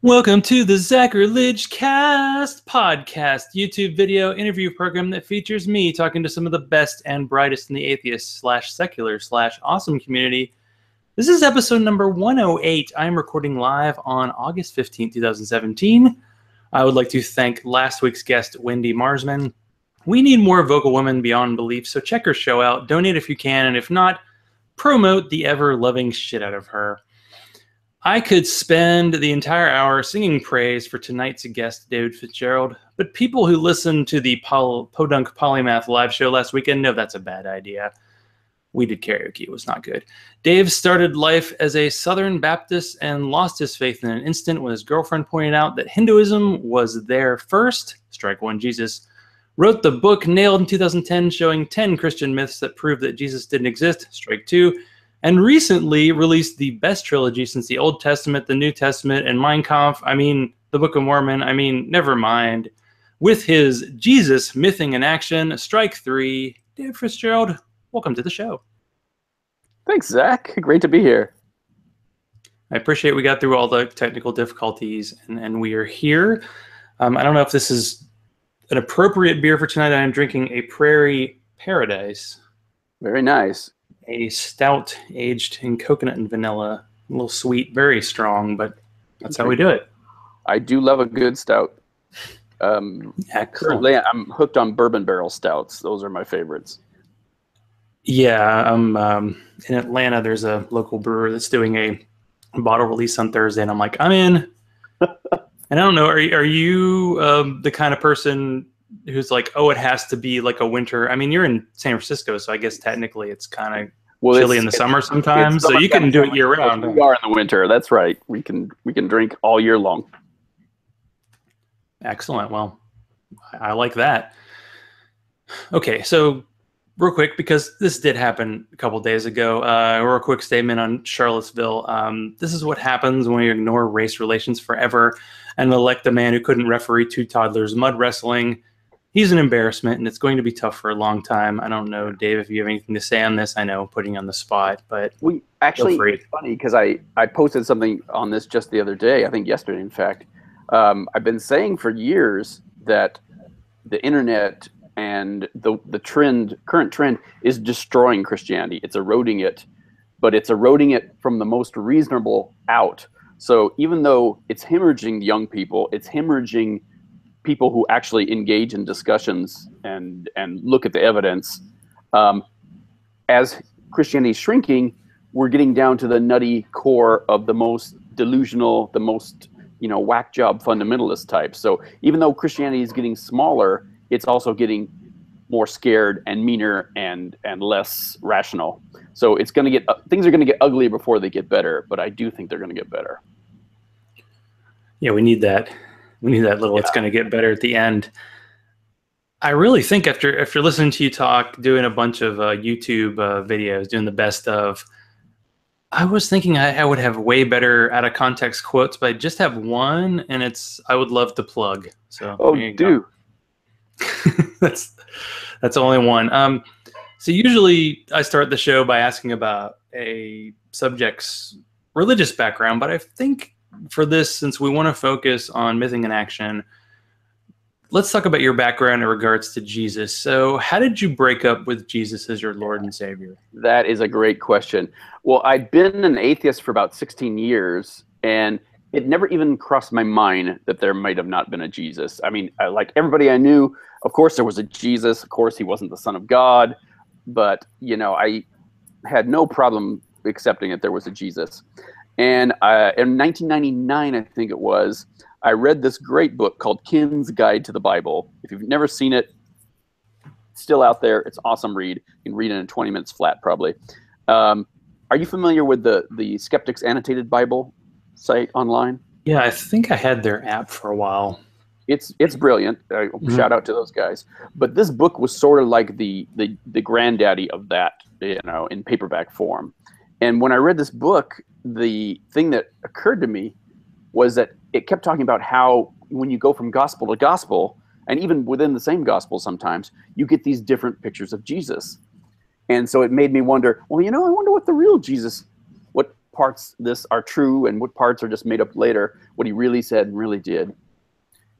Welcome to the Zachrilege Cast podcast, YouTube video interview program that features me talking to some of the best and brightest in the atheist / secular / awesome community. This is episode number 108. I am recording live on August 15th, 2017. I would like to thank last week's guest, Wendy Marsman. We need more vocal women beyond belief, so check her show out, donate if you can, and if not, promote the ever-loving shit out of her. I could spend the entire hour singing praise for tonight's guest, David Fitzgerald, but people who listened to the Podunk Polymath live show last weekend know that's a bad idea. We did karaoke. It was not good. Dave started life as a Southern Baptist and lost his faith in an instant when his girlfriend pointed out that Hinduism was there first. Strike one, Jesus. Wrote the book Nailed in 2010 showing 10 Christian myths that prove that Jesus didn't exist. Strike two. And recently released the best trilogy since the Old Testament, the New Testament, and Mein Kampf, the Book of Mormon, never mind. With his Jesus Mything in Action, strike three. David Fitzgerald, welcome to the show. Thanks, Zach. Great to be here. I appreciate we got through all the technical difficulties, and we are here. I don't know if this is an appropriate beer for tonight. I'm drinking a Prairie Paradise. Very nice. A stout aged in coconut and vanilla. A little sweet, very strong, but that's how we do it. I do love a good stout. Currently, I'm hooked on bourbon barrel stouts. Those are my favorites. Yeah, in Atlanta, there's a local brewer that's doing a bottle release on Thursday, and I'm like, I'm in. And I don't know, are you the kind of person who's like, oh, it has to be like a winter. You're in San Francisco, so I guess technically it's kind of chilly in the summer sometimes, so you can do it year round. We are in the winter. That's right. We can drink all year long. Excellent. Well, I like that. Okay, so real quick, because this did happen a couple days ago, a real quick statement on Charlottesville. This is what happens when you ignore race relations forever and elect a man who couldn't referee two toddlers mud wrestling. He's an embarrassment, and it's going to be tough for a long time. I don't know, Dave, if you have anything to say on this. I know, putting you on the spot, but it's funny because I posted something on this just the other day, I think yesterday, in fact. I've been saying for years that the internet and the current trend is destroying Christianity. It's eroding it, but it's eroding it from the most reasonable out. So even though it's hemorrhaging young people, it's hemorrhaging people who actually engage in discussions and look at the evidence. As Christianity is shrinking, we're getting down to the nutty core of the most delusional, the most whack job fundamentalist type. So even though Christianity is getting smaller, it's also getting more scared and meaner and less rational. So it's going to things are going to get uglier before they get better, but I do think they're going to get better. Yeah, we need that. We need that little, It's going to get better at the end. I really think after listening to you talk, doing a bunch of YouTube videos, doing the best of, I was thinking I would have way better out of context quotes, but I just have one, and I would love to plug. So do. That's only one. So usually I start the show by asking about a subject's religious background, but I think for this, since we want to focus on mything in action, let's talk about your background in regards to Jesus. So how did you break up with Jesus as your Lord and Savior? That is a great question. Well, I'd been an atheist for about 16 years, and it never even crossed my mind that there might have not been a Jesus. Like everybody I knew, of course there was a Jesus. Of course he wasn't the Son of God, but I had no problem accepting that there was a Jesus. And in 1999, I think it was, I read this great book called Kim's Guide to the Bible. If you've never seen it, it's still out there. It's an awesome read. You can read it in 20 minutes flat, probably. Are you familiar with the Skeptics Annotated Bible site online? Yeah, I think I had their app for a while. It's brilliant. Shout out to those guys. But this book was sort of like the granddaddy of that, in paperback form. And when I read this book, the thing that occurred to me was that it kept talking about how when you go from gospel to gospel, and even within the same gospel sometimes, you get these different pictures of Jesus. And so it made me wonder, well, I wonder what the real Jesus, what parts this are true and what parts are just made up later, what he really said and really did.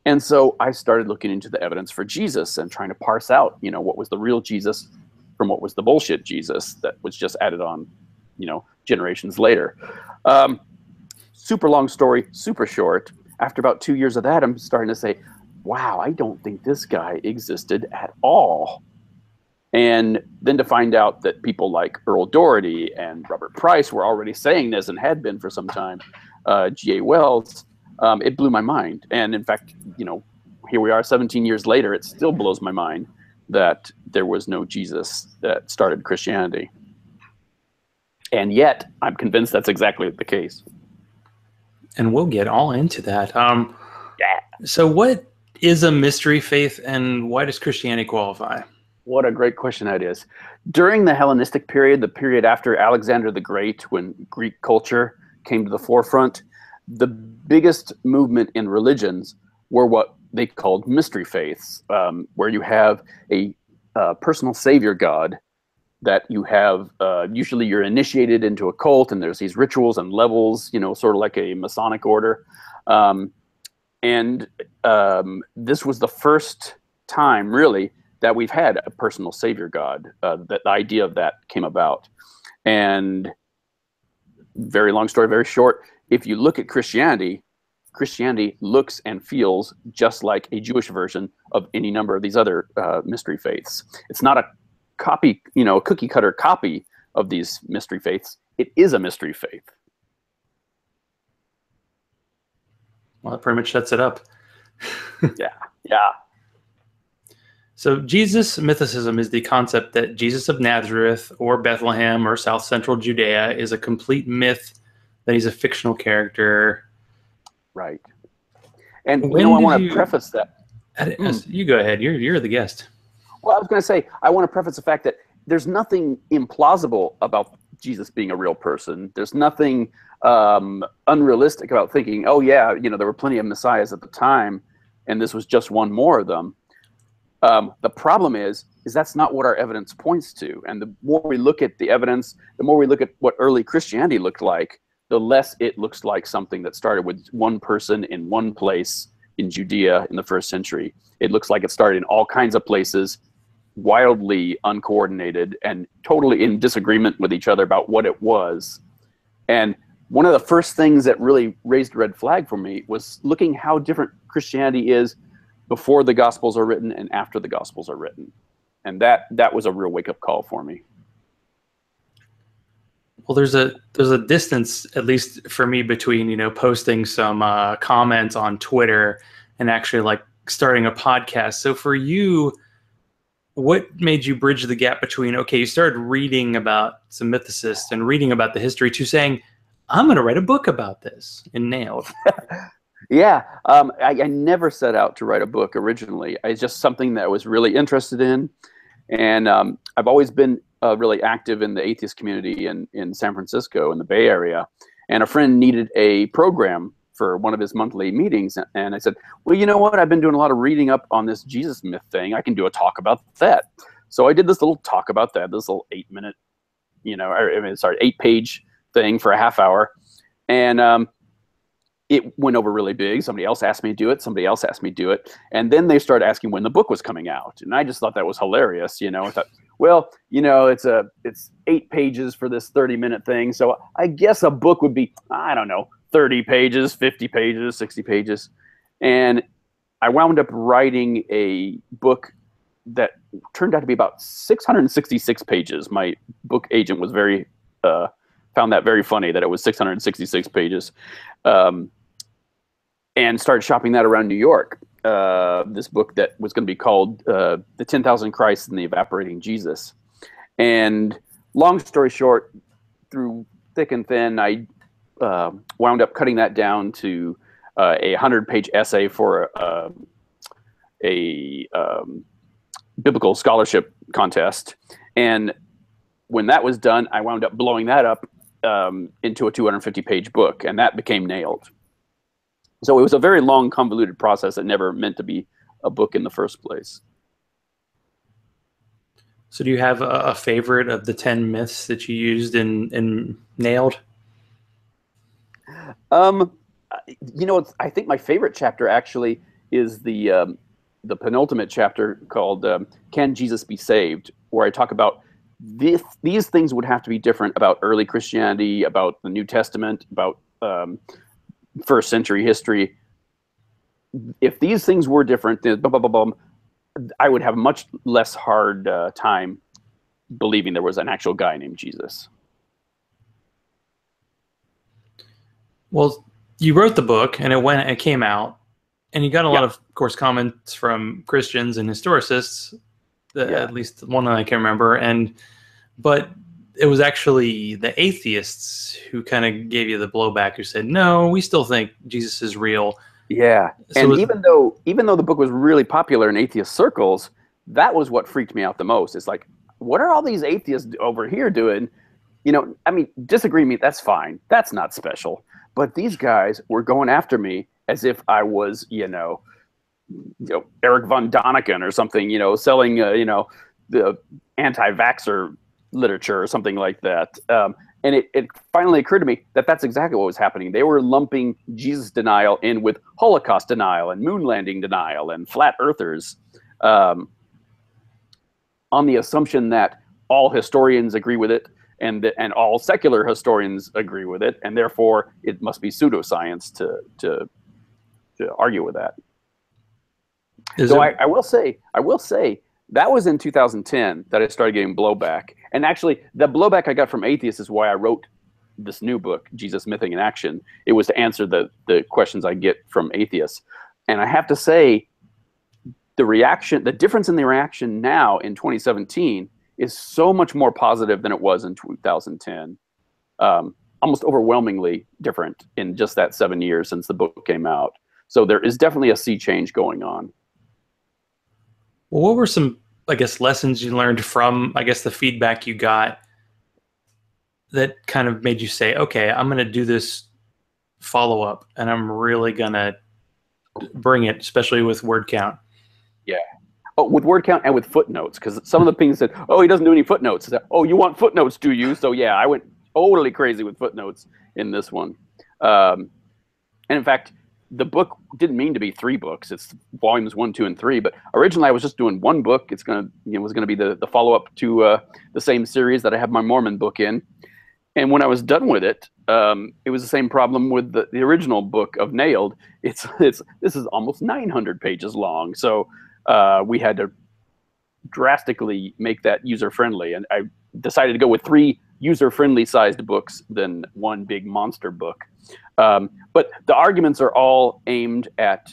And so I started looking into the evidence for Jesus and trying to parse out, what was the real Jesus from what was the bullshit Jesus that was just added on, generations later. Super long story, super short. After about 2 years of that, I'm starting to say, wow, I don't think this guy existed at all. And then to find out that people like Earl Doherty and Robert Price were already saying this and had been for some time, G.A. Wells, it blew my mind. And in fact, here we are 17 years later, it still blows my mind that there was no Jesus that started Christianity. And yet, I'm convinced that's exactly the case. And we'll get all into that. So what is a mystery faith, and why does Christianity qualify? What a great question that is. During the Hellenistic period, the period after Alexander the Great, when Greek culture came to the forefront, the biggest movement in religions were what they called mystery faiths, where you have a personal savior god that you have, usually you're initiated into a cult and there's these rituals and levels, sort of like a Masonic order. And this was the first time, really, that we've had a personal savior god. That the idea of that came about. And very long story, very short, if you look at Christianity, Christianity looks and feels just like a Jewish version of any number of these other mystery faiths. It's not a copy, a cookie cutter copy of these mystery faiths. It is a mystery faith. Well, that pretty much sets it up. Yeah. So Jesus mythicism is the concept that Jesus of Nazareth or Bethlehem or South Central Judea is a complete myth, that he's a fictional character. Right. And I want to preface that. You go ahead. You're the guest. Well, I was going to say, I want to preface the fact that there's nothing implausible about Jesus being a real person. There's nothing unrealistic about thinking, oh yeah, there were plenty of messiahs at the time, and this was just one more of them. The problem is that's not what our evidence points to. And the more we look at the evidence, the more we look at what early Christianity looked like, the less it looks like something that started with one person in one place in Judea in the first century. It looks like it started in all kinds of places, wildly uncoordinated and totally in disagreement with each other about what it was. And one of the first things that really raised a red flag for me was looking how different Christianity is before the Gospels are written and after the Gospels are written. And that was a real wake-up call for me. Well, there's a distance, at least for me, between posting some comments on Twitter and actually like starting a podcast. So for you, what made you bridge the gap between, okay, you started reading about some mythicists and reading about the history to saying, I'm going to write a book about this and nailed? Yeah, I never set out to write a book originally. It's just something that I was really interested in. And I've always been really active in the atheist community in San Francisco, in the Bay Area. And a friend needed a program for one of his monthly meetings. And I said, well, you know what? I've been doing a lot of reading up on this Jesus myth thing. I can do a talk about that. So I did this little talk about that, this little 8-minute, 8-page thing for a half hour. And it went over really big. Somebody else asked me to do it. Somebody else asked me to do it. And then they started asking when the book was coming out. And I just thought that was hilarious. I thought, well, it's 8 pages for this 30-minute thing. So I guess a book would be, I don't know, 30 pages, 50 pages, 60 pages. And I wound up writing a book that turned out to be about 666 pages. My book agent was found that very funny that it was 666 pages. And started shopping that around New York. This book that was going to be called The 10,000 Christs and the Evaporating Jesus. And long story short, through thick and thin, I wound up cutting that down to a 100-page essay for a biblical scholarship contest. And when that was done, I wound up blowing that up into a 250-page book, and that became Nailed. So it was a very long, convoluted process that never meant to be a book in the first place. So do you have a favorite of the 10 myths that you used in Nailed? Um, I think my favorite chapter actually is the penultimate chapter called "Can Jesus Be Saved?" where I talk about these things would have to be different about early Christianity, about the New Testament, about first century history. If these things were different, then I would have a much less hard time believing there was an actual guy named Jesus. Well, you wrote the book, and it came out, and you got a lot of course, comments from Christians and historicists, at least one that I can remember, but it was actually the atheists who kind of gave you the blowback, who said, no, we still think Jesus is real. Yeah, so and even though the book was really popular in atheist circles, that was what freaked me out the most. It's like, what are all these atheists over here doing? I mean, disagree with me, that's fine. That's not special. But these guys were going after me as if I was, Eric von Daniken or something, selling, the anti-vaxxer literature or something like that. And it finally occurred to me that that's exactly what was happening. They were lumping Jesus denial in with Holocaust denial and moon landing denial and flat earthers, on the assumption that all historians agree with it and all secular historians agree with it, and therefore it must be pseudoscience to argue with that. So I will say that was in 2010 that I started getting blowback. And actually, the blowback I got from atheists is why I wrote this new book, Jesus, Mything in Action. It was to answer the questions I get from atheists. And I have to say, the difference in the reaction now in 2017 is so much more positive than it was in 2010. Almost overwhelmingly different in just that 7 years since the book came out. So there is definitely a sea change going on. Well, what were some, I guess, lessons you learned from, I guess, the feedback you got that kind of made you say, okay, I'm going to do this follow-up and I'm really going to bring it, especially with word count? Yeah. Oh, with word count and with footnotes, because some of the things said, oh, he doesn't do any footnotes. Said, oh, you want footnotes, do you? So yeah, I went totally crazy with footnotes in this one. And in fact, the book didn't mean to be 3 books. It's volumes 1, 2, and 3. But originally, I was just doing 1 book. It was gonna be the follow up to the same series that I have my Mormon book in. And when I was done with it, it was the same problem with the original book of Nailed. This is almost 900 pages long. So we had to drastically make that user friendly, and I decided to go with 3 user-friendly sized books than 1 big monster book. But the arguments are all aimed at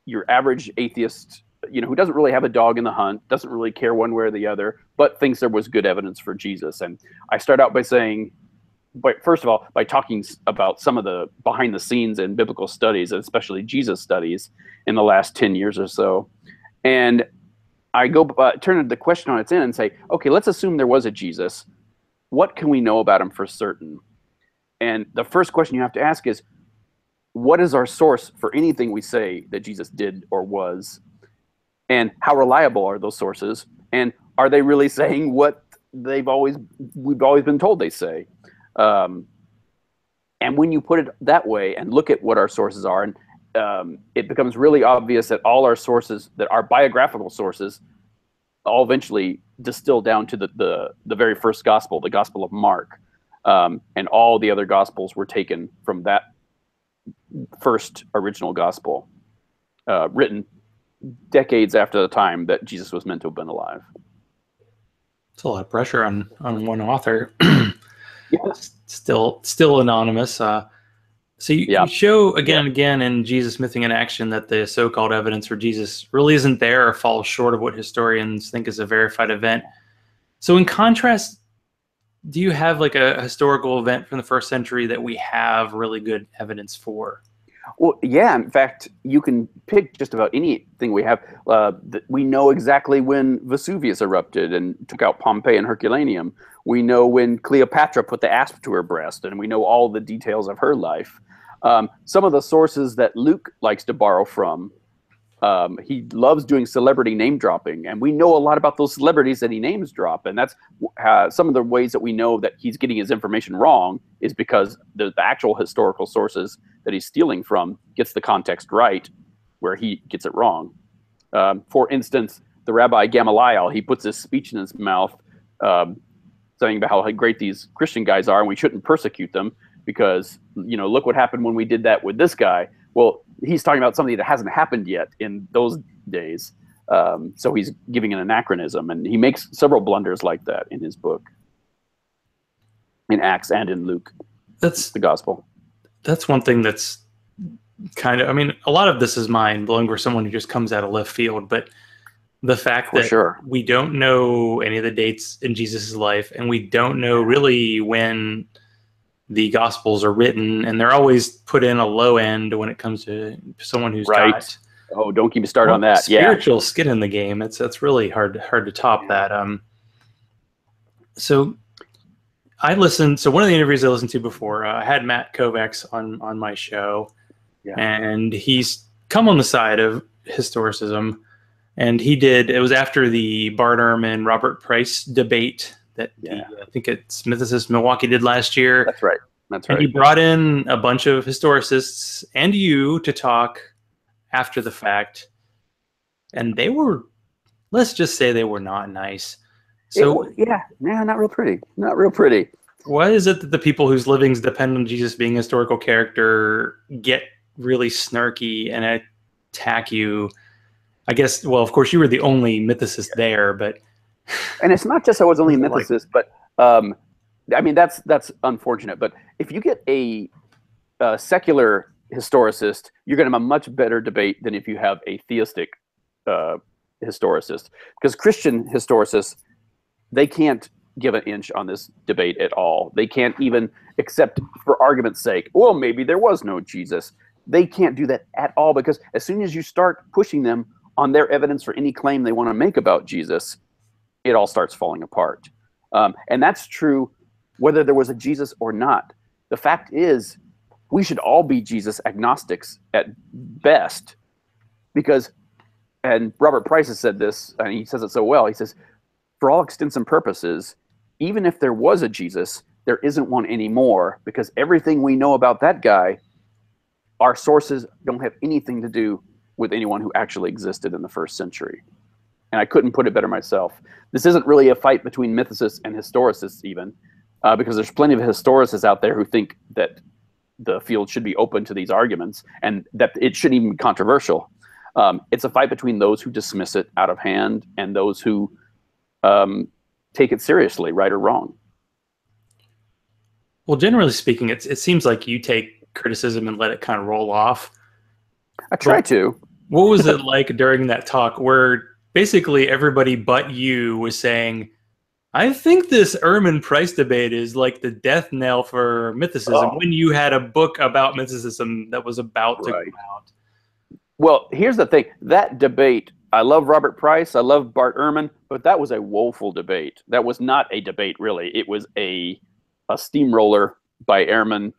your average atheist, who doesn't really have a dog in the hunt, doesn't really care one way or the other, but thinks there was good evidence for Jesus. And I start out by saying, first of all, by talking about some of the behind the scenes in biblical studies, especially Jesus studies in the last 10 years or so. And I go turn the question on its end and say, okay, let's assume there was a Jesus. What can we know about him for certain? And the first question you have to ask is, what is our source for anything we say that Jesus did or was? And how reliable are those sources? And are they really saying what we've always been told they say? And when you put it that way and look at what our sources are, and it becomes really obvious that all our sources, that our biographical sources, all eventually distill down to the very first gospel, the Gospel of Mark. And all the other gospels were taken from that first original gospel, written decades after the time that Jesus was meant to have been alive. It's a lot of pressure on one author. Yeah. Still anonymous. So you show again and again in Jesus, Mything in Action that the so-called evidence for Jesus really isn't there or falls short of what historians think is a verified event. So in contrast, do you have like a historical event from the first century that we have really good evidence for? Well, yeah. In fact, you can pick just about anything we have. We know exactly when Vesuvius erupted and took out Pompeii and Herculaneum. We know when Cleopatra put the asp to her breast, and we know all the details of her life. Some of the sources that Luke likes to borrow from He loves doing celebrity name dropping, and we know a lot about those celebrities that he names drop. And that's some of the ways that we know that he's getting his information wrong is because the actual historical sources that he's stealing from gets the context right, where he gets it wrong. For instance, the Rabbi Gamaliel, he puts this speech in his mouth, saying about how great these Christian guys are, and we shouldn't persecute them because, look what happened when we did that with this guy. Well, he's talking about something that hasn't happened yet in those days. So he's giving an anachronism, and he makes several blunders like that in his book, in Acts and in Luke. That's the gospel. That's one thing that's kind of, a lot of this is mind-blowing for someone who just comes out of left field, but the fact that we don't know any of the dates in Jesus' life, and we don't know really when the Gospels are written, and they're always put in a low end when it comes to someone who's got don't keep me started on that. Spiritual skin in the game. That's really hard to top that. So I listened. So one of the interviews I listened to before, I had Matt Kovacs on my show, and he's come on the side of historicism, and it was after the Bart Ehrman Robert Price debate that I think it's Mythicist Milwaukee did last year. That's right. And he brought in a bunch of historicists and you to talk after the fact. And they were, let's just say they were not nice. So not real pretty. Not real pretty. Why is it that the people whose livings depend on Jesus being a historical character get really snarky and attack you? I guess, well, of course you were the only mythicist there, but... And it's not just I was only a mythicist, but that's unfortunate. But if you get a secular historicist, you're going to have a much better debate than if you have a theistic historicist. Because Christian historicists, they can't give an inch on this debate at all. They can't even accept, for argument's sake, well, maybe there was no Jesus. They can't do that at all, because as soon as you start pushing them on their evidence for any claim they want to make about Jesus, it all starts falling apart. And that's true whether there was a Jesus or not. The fact is, we should all be Jesus agnostics at best, because, and Robert Price has said this, and he says it so well, he says, for all extents and purposes, even if there was a Jesus, there isn't one anymore, because everything we know about that guy, our sources don't have anything to do with anyone who actually existed in the first century. And I couldn't put it better myself. This isn't really a fight between mythicists and historicists even, because there's plenty of historicists out there who think that the field should be open to these arguments and that it shouldn't even be controversial. It's a fight between those who dismiss it out of hand and those who take it seriously, right or wrong. Well, generally speaking, it seems like you take criticism and let it kind of roll off. I try to. What was it like during that talk where basically everybody but you was saying, I think this Ehrman Price debate is like the death knell for mythicism, when you had a book about mythicism that was about to come out? Well, here's the thing. That debate, I love Robert Price, I love Bart Ehrman, but that was a woeful debate. That was not a debate, really. It was a steamroller by Ehrman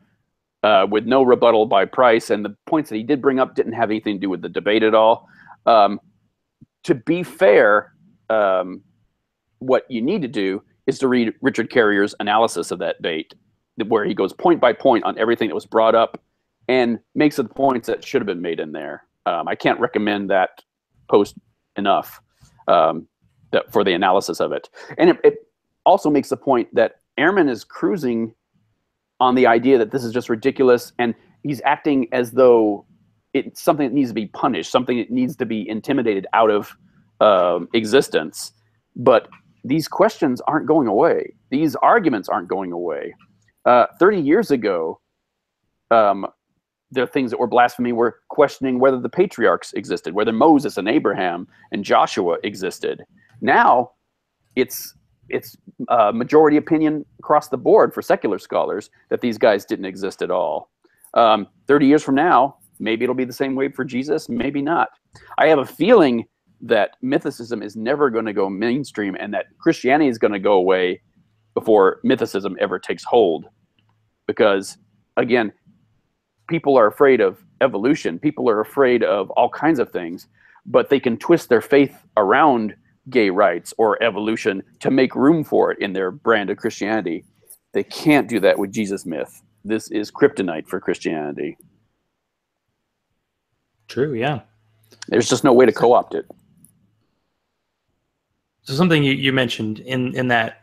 with no rebuttal by Price, and the points that he did bring up didn't have anything to do with the debate at all. To be fair, what you need to do is to read Richard Carrier's analysis of that debate, where he goes point by point on everything that was brought up and makes the points that should have been made in there. I can't recommend that post enough for the analysis of it. And it also makes the point that Ehrman is cruising on the idea that this is just ridiculous, and he's acting as though it's something that needs to be punished, something that needs to be intimidated out of existence. But these questions aren't going away. These arguments aren't going away. 30 years ago, the things that were blasphemy were questioning whether the patriarchs existed, whether Moses and Abraham and Joshua existed. Now, it's majority opinion across the board for secular scholars that these guys didn't exist at all. 30 years from now, maybe it'll be the same way for Jesus, maybe not. I have a feeling that mythicism is never going to go mainstream, and that Christianity is going to go away before mythicism ever takes hold. Because, again, people are afraid of evolution. People are afraid of all kinds of things. but they can twist their faith around gay rights or evolution to make room for it in their brand of Christianity. They can't do that with Jesus myth. This is kryptonite for Christianity. True, yeah. There's just no way to co-opt it. So something you mentioned in that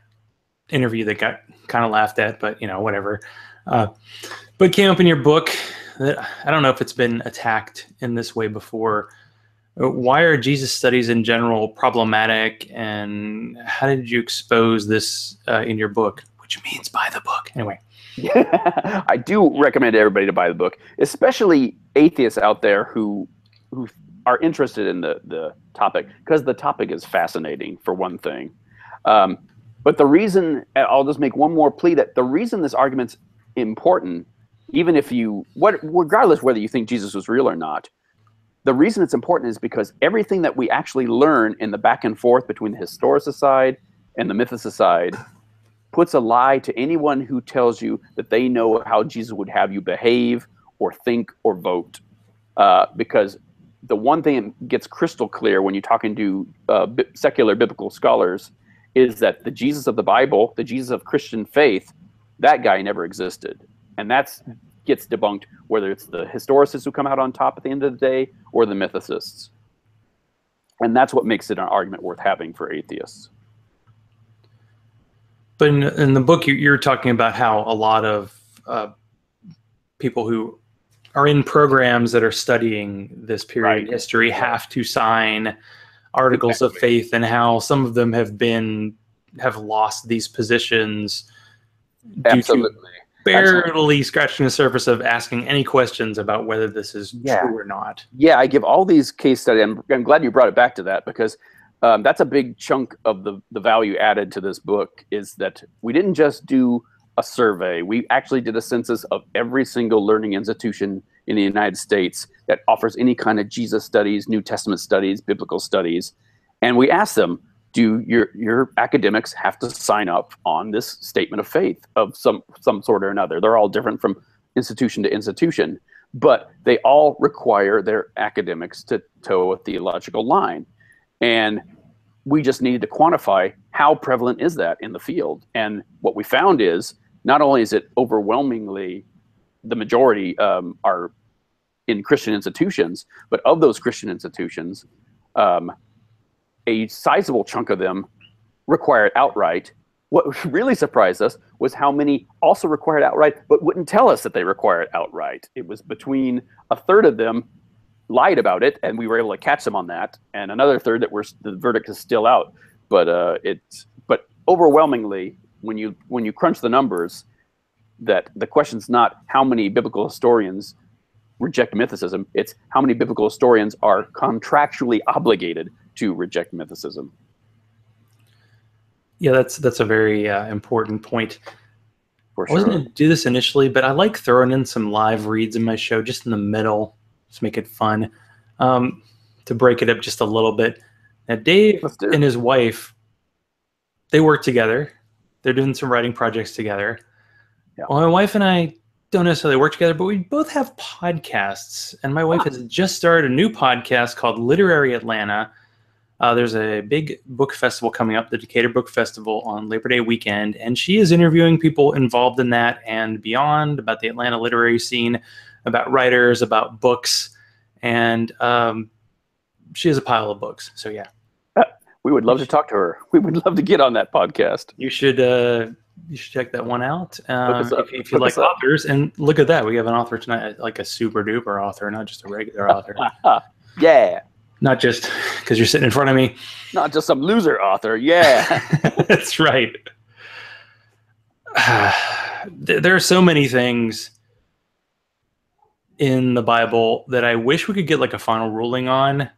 interview that got kind of laughed at, but whatever. But came up in your book that I don't know if it's been attacked in this way before. Why are Jesus studies in general problematic, and how did you expose this in your book? Which means buy the book. Anyway. I do recommend everybody to buy the book, especially atheists out there who are interested in the topic, because the topic is fascinating, for one thing. But the reason, I'll just make one more plea, that the reason this argument's important, even if regardless whether you think Jesus was real or not, the reason it's important is because everything that we actually learn in the back and forth between the historicist side and the mythicist side puts a lie to anyone who tells you that they know how Jesus would have you behave or think or vote. Because the one thing that gets crystal clear when you're talking to secular biblical scholars is that the Jesus of the Bible, the Jesus of Christian faith, that guy never existed. And that gets debunked, whether it's the historicists who come out on top at the end of the day or the mythicists. And that's what makes it an argument worth having for atheists. But in the book, you're talking about how a lot of people who are in programs that are studying this period in history have to sign articles of faith, and how some of them have lost these positions due to barely scratching the surface of asking any questions about whether this is true or not. Yeah, I give all these case studies. I'm glad you brought it back to that, because that's a big chunk of the value added to this book, is that we didn't just do a survey. We actually did a census of every single learning institution in the United States that offers any kind of Jesus studies, New Testament studies, biblical studies. And we asked them, do your academics have to sign up on this statement of faith of some sort or another? They're all different from institution to institution, but they all require their academics to toe a theological line. And we just needed to quantify how prevalent is that in the field. And what we found is, not only is it overwhelmingly the majority are in Christian institutions, but of those Christian institutions, a sizable chunk of them require it outright. What really surprised us was how many also required outright, but wouldn't tell us that they require it outright. It was between a third of them lied about it, and we were able to catch them on that, and another third that the verdict is still out. But but overwhelmingly, when you crunch the numbers, that the question's not how many biblical historians reject mythicism, it's how many biblical historians are contractually obligated to reject mythicism. Yeah, that's a very important point. For sure. I wasn't going to do this initially, but I like throwing in some live reads in my show just in the middle, just make it fun, to break it up just a little bit. Now, Dave and his wife, they work together. They're doing some writing projects together. Yeah. Well, my wife and I don't necessarily work together, but we both have podcasts. And my wife has just started a new podcast called Literary Atlanta. There's a big book festival coming up, the Decatur Book Festival, on Labor Day weekend. And she is interviewing people involved in that and beyond, about the Atlanta literary scene, about writers, about books. And she has a pile of books. So, yeah. We would love to talk to her. We would love to get on that podcast. You should check that one out if you like authors. And look at that. We have an author tonight, like a super duper author, not just a regular author. Yeah. Not just because you're sitting in front of me. Not just some loser author. Yeah. That's right. There are so many things in the Bible that I wish we could get like a final ruling on.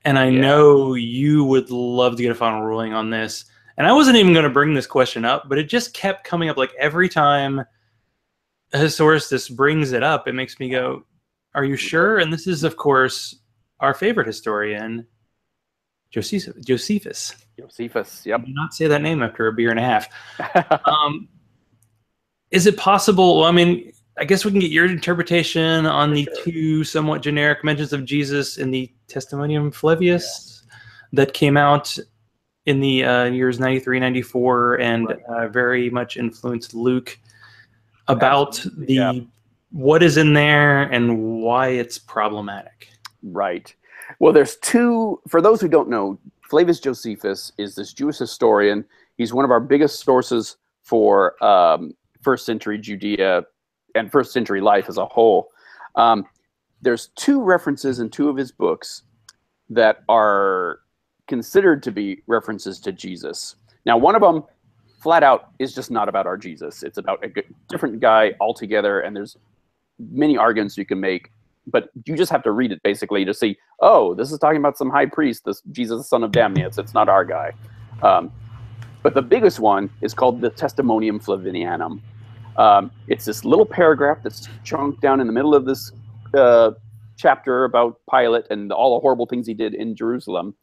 And I know you would love to get a final ruling on this. And I wasn't even going to bring this question up, but it just kept coming up. Like every time a historicist brings it up, it makes me go, are you sure? And this is, of course, our favorite historian, Josephus. Josephus, yep. Do not say that name after a beer and a half. Is it possible? Well, I mean, I guess we can get your interpretation on the sure. two somewhat generic mentions of Jesus in the Testimonium Flavius that came out in the years 93, 94, and very much influenced Luke about Absolutely, what is in there and why it's problematic. Right. Well, there's two, for those who don't know, Flavius Josephus is this Jewish historian. He's one of our biggest sources for first century Judea and first century life as a whole. There's two references in two of his books that are considered to be references to Jesus. Now, one of them, flat out, is just not about our Jesus. It's about a different guy altogether, and there's many arguments you can make, but you just have to read it basically to see, oh, this is talking about some high priest, this Jesus, the son of Damnius. It's not our guy. But the biggest one is called the Testimonium Flavinianum. It's this little paragraph that's chunked down in the middle of this chapter about Pilate and all the horrible things he did in Jerusalem.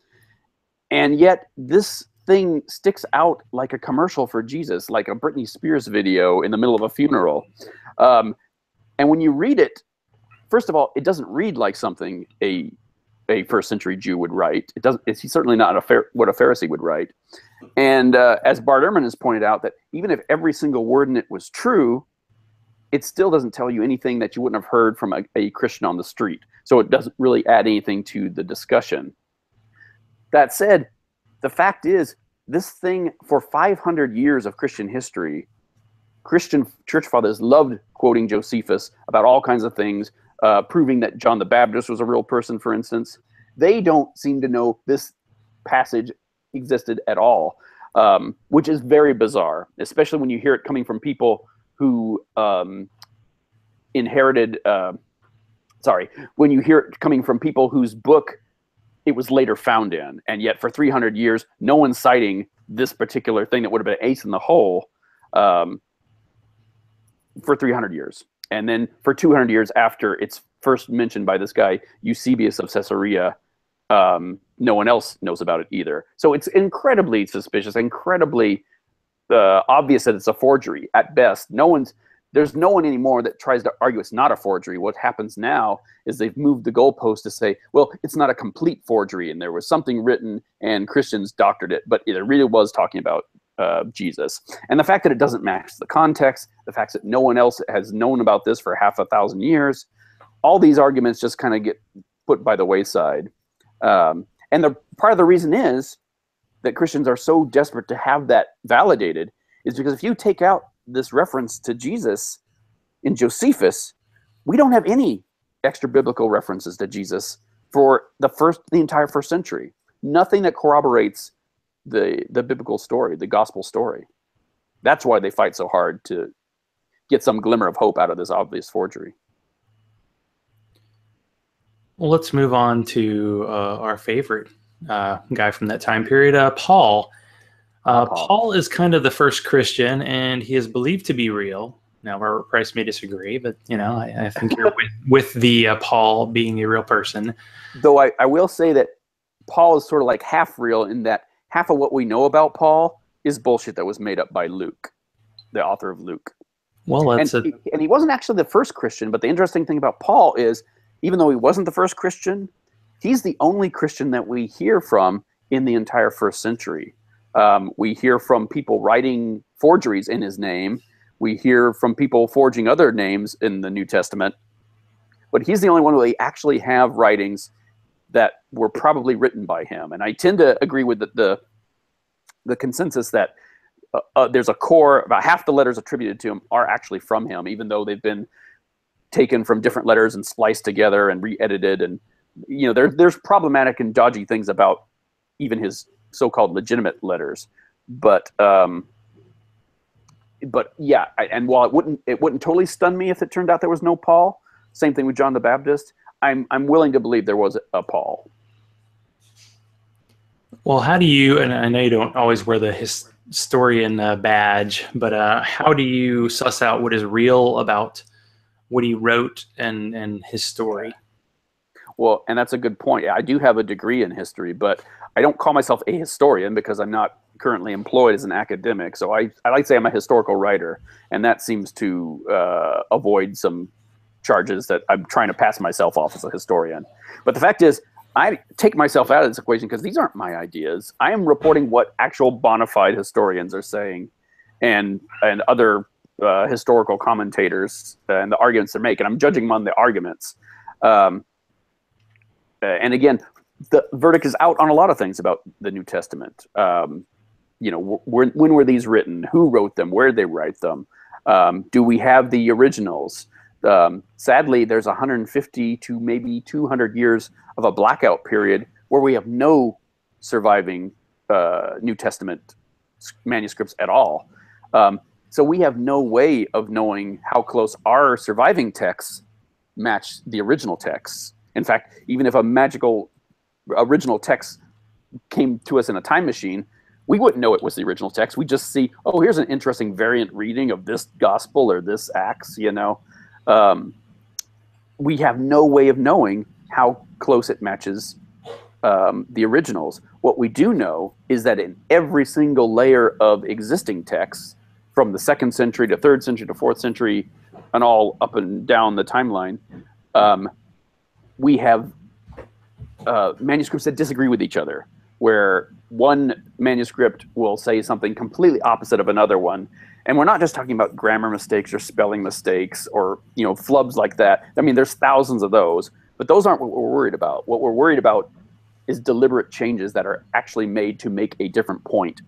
And yet this thing sticks out like a commercial for Jesus, like a Britney Spears video in the middle of a funeral. And when you read it, first of all, it doesn't read like something a first century Jew would write. It doesn't. It's certainly not what a Pharisee would write. And as Bart Ehrman has pointed out, that even if every single word in it was true, it still doesn't tell you anything that you wouldn't have heard from a Christian on the street. So it doesn't really add anything to the discussion. That said, the fact is, this thing, for 500 years of Christian history, Christian church fathers loved quoting Josephus about all kinds of things, proving that John the Baptist was a real person, for instance. They don't seem to know this passage existed at all, which is very bizarre, especially when you hear it coming from people who when you hear it coming from people whose book it was later found in, and yet for 300 years, no one's citing this particular thing that would have been an ace in the hole for 300 years. And then for 200 years after it's first mentioned by this guy, Eusebius of Caesarea, no one else knows about it either. So it's incredibly suspicious, incredibly obvious that it's a forgery at best. There's no one anymore that tries to argue it's not a forgery. What happens now is they've moved the goalpost to say, well, it's not a complete forgery, and there was something written and Christians doctored it, but it really was talking about Jesus. And the fact that it doesn't match the context, the fact that no one else has known about this for 500 years, all these arguments just kind of get put by the wayside. And part of the reason is that Christians are so desperate to have that validated is because if you take out this reference to Jesus in Josephus, we don't have any extra biblical references to Jesus for the entire first century. Nothing that corroborates the biblical story, the gospel story. That's why they fight so hard to get some glimmer of hope out of this obvious forgery. Well, let's move on to our favorite guy from that time period, Paul. Paul is kind of the first Christian, and he is believed to be real. Now, Robert Price may disagree, but I think you're with the Paul being a real person. Though I will say that Paul is sort of like half real in that half of what we know about Paul is bullshit that was made up by Luke, the author of Luke. Well, and he wasn't actually the first Christian, but the interesting thing about Paul is, even though he wasn't the first Christian, he's the only Christian that we hear from in the entire first century. We hear from people writing forgeries in his name. We hear from people forging other names in the New Testament. But he's the only one where they actually have writings that were probably written by him. And I tend to agree with the consensus that there's a core, about half the letters attributed to him are actually from him, even though they've been taken from different letters and spliced together and re-edited. And there's problematic and dodgy things about even his so-called legitimate letters, but yeah, and while it wouldn't totally stun me if it turned out there was no Paul. Same thing with John the Baptist. I'm willing to believe there was a Paul. Well, how do you? And I know you don't always wear the historian badge, but how do you suss out what is real about what he wrote and his story? Well, and that's a good point. I do have a degree in history, but I don't call myself a historian because I'm not currently employed as an academic. So I like to say I'm a historical writer, and that seems to avoid some charges that I'm trying to pass myself off as a historian. But the fact is, I take myself out of this equation because these aren't my ideas. I am reporting what actual bona fide historians are saying, and other historical commentators and the arguments they're making. I'm judging them on the arguments. And again, the verdict is out on a lot of things about the New Testament. You know, when were these written? Who wrote them? Where did they write them? Do we have the originals? Sadly, there's 150 to maybe 200 years of a blackout period where we have no surviving New Testament manuscripts at all. So we have no way of knowing how close our surviving texts match the original texts. In fact, even if a magical original text came to us in a time machine, we wouldn't know it was the original text. We just see, oh, here's an interesting variant reading of this gospel or this Acts, you know. We have no way of knowing how close it matches the originals. What we do know is that in every single layer of existing texts, from the 2nd century to 3rd century to 4th century, and all up and down the timeline, we have manuscripts that disagree with each other, where one manuscript will say something completely opposite of another one. And we're not just talking about grammar mistakes or spelling mistakes or, you know, flubs like that. I mean, there's thousands of those, but those aren't what we're worried about. What we're worried about is deliberate changes that are actually made to make a different point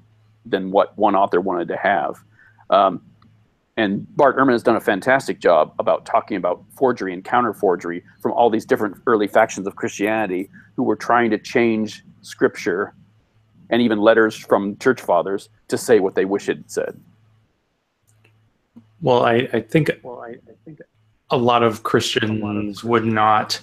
than what one author wanted to have. And Bart Ehrman has done a fantastic job about talking about forgery and counter-forgery from all these different early factions of Christianity who were trying to change scripture and even letters from church fathers to say what they wish it had said. Well, I think a lot of Christians would not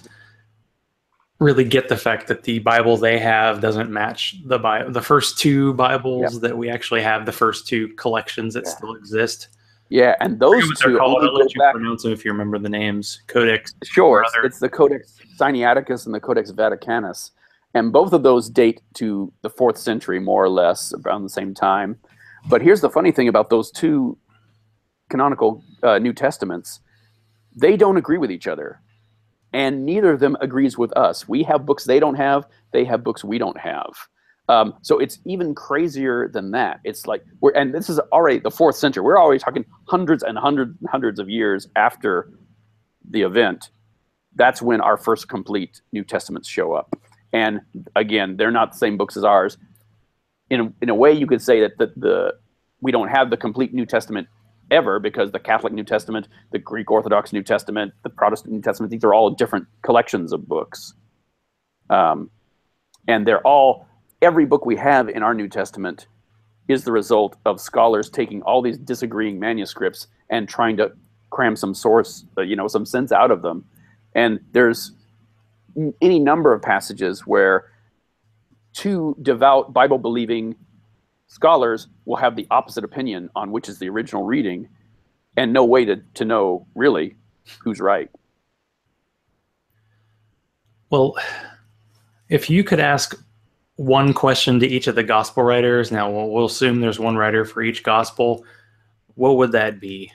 really get the fact that the Bible they have doesn't match the first two Bibles that we actually have, the first two collections that still exist. Yeah, and those two only I'll let you go back. pronounce them if you remember the names. Codex. Sure, it's the Codex Sinaiticus and the Codex Vaticanus, and both of those date to the 4th century, more or less, around the same time. But here's the funny thing about those two canonical New Testaments: they don't agree with each other, and neither of them agrees with us. We have books they don't have; they have books we don't have. So it's even crazier than that. It's like and this is already the 4th century. We're already talking hundreds and hundreds of years after the event. That's when our first complete New Testaments show up. And again, they're not the same books as ours. In a way, you could say that we don't have the complete New Testament ever, because the Catholic New Testament, the Greek Orthodox New Testament, the Protestant New Testament, these are all different collections of books. And they're all, every book we have in our New Testament is the result of scholars taking all these disagreeing manuscripts and trying to cram some source, some sense out of them. And there's any number of passages where two devout Bible-believing scholars will have the opposite opinion on which is the original reading, and no way to know really who's right. Well, if you could ask one question to each of the gospel writers, now we'll assume there's one writer for each gospel, what would that be?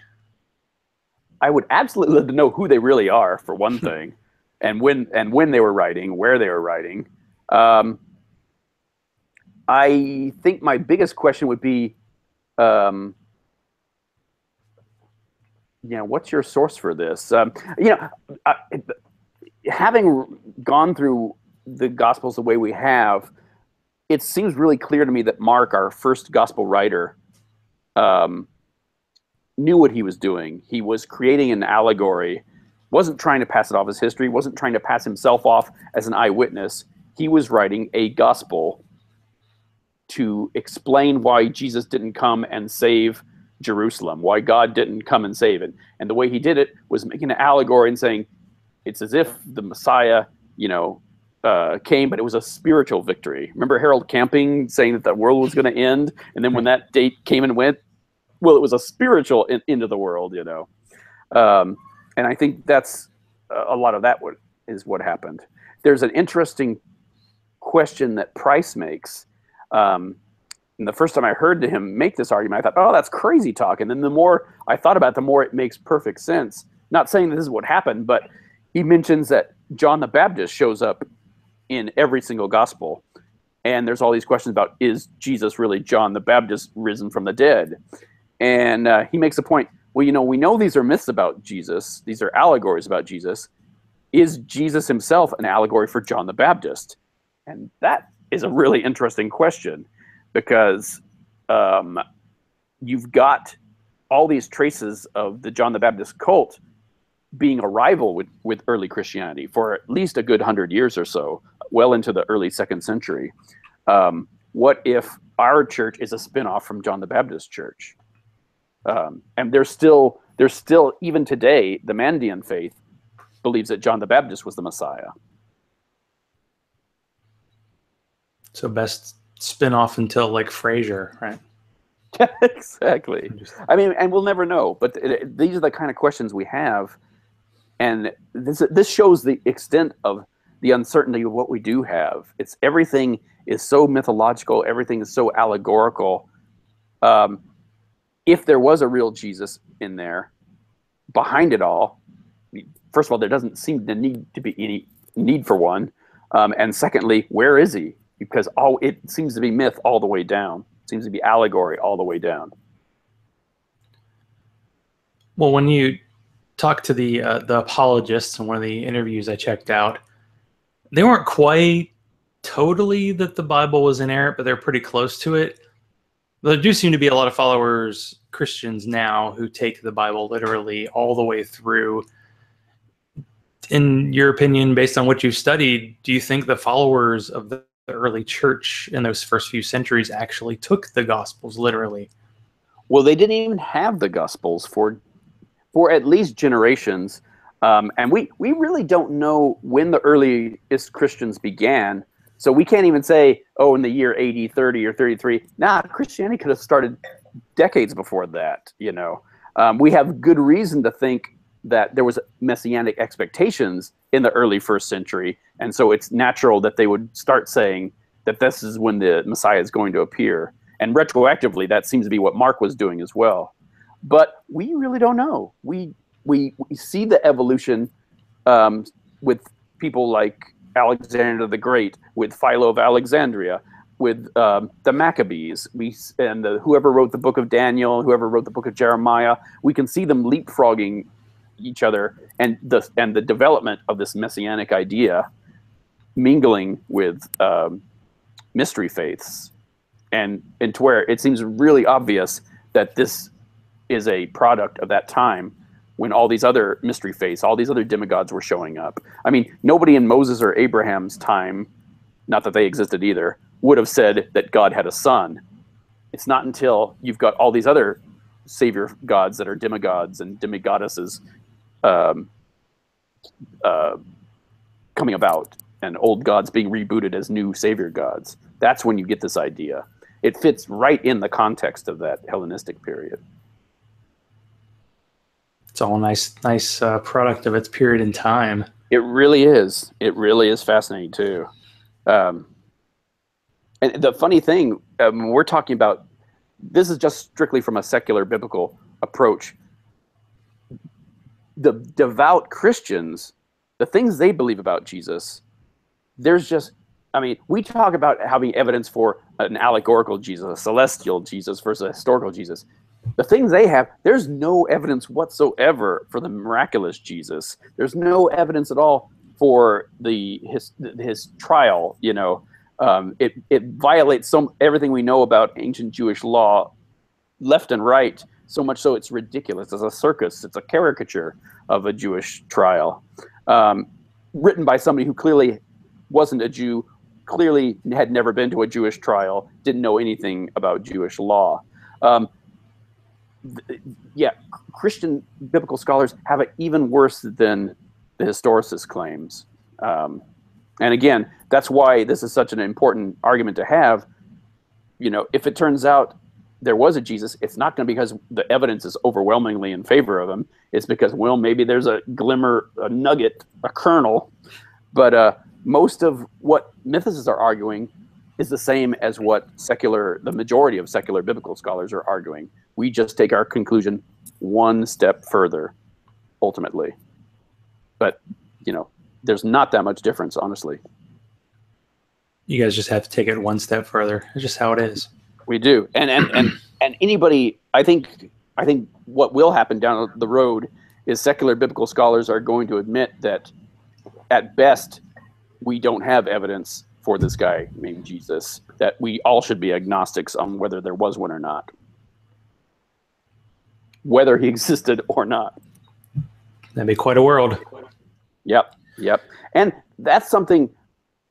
I would absolutely love to know who they really are, for one thing, and when they were writing, where they were writing. I think my biggest question would be, what's your source for this? Having gone through the Gospels the way we have, it seems really clear to me that Mark, our first gospel writer, knew what he was doing. He was creating an allegory, wasn't trying to pass it off as history, wasn't trying to pass himself off as an eyewitness. He was writing a gospel to explain why Jesus didn't come and save Jerusalem, why God didn't come and save it. And the way he did it was making an allegory and saying, it's as if the Messiah, came, but it was a spiritual victory. Remember Harold Camping saying that the world was going to end, and then when that date came and went, well, it was a spiritual end of the world, And I think that's a lot of that is what happened. There's an interesting question that Price makes. And the first time I heard him make this argument, I thought, oh, that's crazy talk. And then the more I thought about it, the more it makes perfect sense. Not saying this is what happened, but he mentions that John the Baptist shows up in every single gospel. And there's all these questions about, is Jesus really John the Baptist risen from the dead? And he makes a point, well, we know these are myths about Jesus. These are allegories about Jesus. Is Jesus himself an allegory for John the Baptist? And that is a really interesting question, because you've got all these traces of the John the Baptist cult being a rival with early Christianity for at least a good 100 years or so, well into the early 2nd century. What if our church is a spinoff from John the Baptist church? And there's still, even today, the Mandean faith believes that John the Baptist was the Messiah. So best spin off until like Frasier, right? Exactly. I mean, and we'll never know, but these are the kind of questions we have. And this shows the extent of the uncertainty of what we do have. Everything is so mythological. Everything is so allegorical. If there was a real Jesus in there behind it all, first of all, there doesn't seem to need to be any need for one. And secondly, where is he? Because it seems to be myth all the way down. It seems to be allegory all the way down. Well, when you talk to the apologists in one of the interviews I checked out, they weren't quite totally that the Bible was inerrant, but they're pretty close to it. There do seem to be a lot of followers, Christians now, who take the Bible literally all the way through. In your opinion, based on what you've studied, do you think the followers of the early church in those first few centuries actually took the Gospels literally? Well, they didn't even have the Gospels for at least generations. And we really don't know when the earliest Christians began. So we can't even say, oh, in the year AD 30 or 33. Nah, Christianity could have started decades before that, We have good reason to think that there was messianic expectations in the early 1st century. And so it's natural that they would start saying that this is when the Messiah is going to appear. And retroactively, that seems to be what Mark was doing as well. But we really don't know. We see the evolution with people like Alexander the Great, with Philo of Alexandria, with the Maccabees, and whoever wrote the book of Daniel, whoever wrote the book of Jeremiah. We can see them leapfrogging each other, and the development of this messianic idea mingling with mystery faiths, and to where it seems really obvious that this is a product of that time when all these other mystery faiths, all these other demigods were showing up. I mean, nobody in Moses or Abraham's time, not that they existed either, would have said that God had a son. It's not until you've got all these other savior gods that are demigods and demigoddesses coming about, and old gods being rebooted as new savior gods. That's when you get this idea. It fits right in the context of that Hellenistic period. It's all a nice product of its period in time. It really is. It really is fascinating too. And the funny thing, we're talking about, this is just strictly from a secular biblical approach. The devout Christians, the things they believe about Jesus, we talk about having evidence for an allegorical Jesus, a celestial Jesus versus a historical Jesus. The things they have, there's no evidence whatsoever for the miraculous Jesus. There's no evidence at all for his trial. It violates everything we know about ancient Jewish law, left and right. So much so it's ridiculous. It's a circus. It's a caricature of a Jewish trial, written by somebody who clearly wasn't a Jew, clearly had never been to a Jewish trial, didn't know anything about Jewish law. Christian biblical scholars have it even worse than the historicist claims. And again, that's why this is such an important argument to have. If it turns out there was a Jesus, it's not going to be because the evidence is overwhelmingly in favor of him. It's because, well, maybe there's a glimmer, a nugget, a kernel. But most of what mythicists are arguing is the same as what the majority of secular biblical scholars are arguing. We just take our conclusion one step further, ultimately. But, there's not that much difference, honestly. You guys just have to take it one step further. It's just how it is. We do. And anybody, I think what will happen down the road is secular biblical scholars are going to admit that at best we don't have evidence for this guy named Jesus, that we all should be agnostics on whether there was one or not, whether he existed or not. That'd be quite a world. Yep. And that's something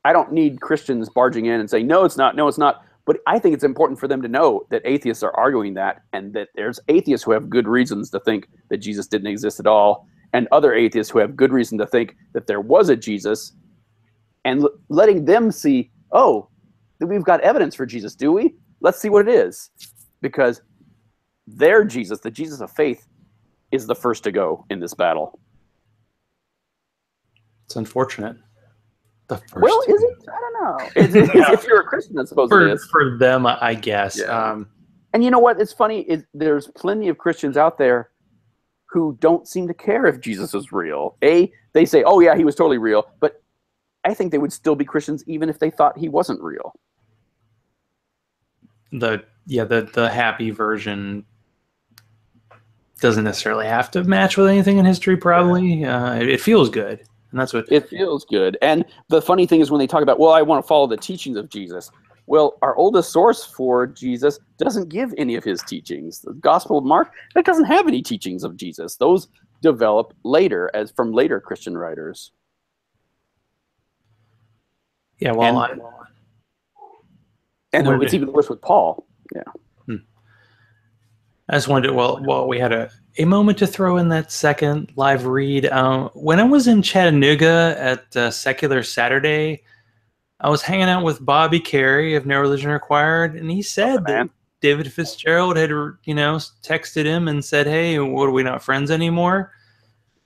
I don't need Christians barging in and saying, no, it's not. But I think it's important for them to know that atheists are arguing that, and that there's atheists who have good reasons to think that Jesus didn't exist at all, and other atheists who have good reason to think that there was a Jesus, and letting them see, oh, we've got evidence for Jesus, do we? Let's see what it is. Because their Jesus, the Jesus of faith, is the first to go in this battle. It's unfortunate. Well, is it? I don't know. If you're a Christian, I suppose it is. For them, I guess. Yeah. And you know what? It's funny. There's plenty of Christians out there who don't seem to care if Jesus is real. They say, oh, yeah, he was totally real. But I think they would still be Christians even if they thought he wasn't real. The happy version doesn't necessarily have to match with anything in history, probably. Yeah. It feels good. And that's what it feels good. And the funny thing is when they talk about, well, I want to follow the teachings of Jesus. Well, our oldest source for Jesus doesn't give any of his teachings. The Gospel of Mark, that doesn't have any teachings of Jesus. Those develop later from later Christian writers. Yeah, well, and it's even worse with Paul. Yeah. I just wanted to, well, we had a moment to throw in that second live read. When I was in Chattanooga at Secular Saturday, I was hanging out with Bobby Carey of No Religion Required, and he said that David Fitzgerald had, texted him and said, hey, what, are we not friends anymore?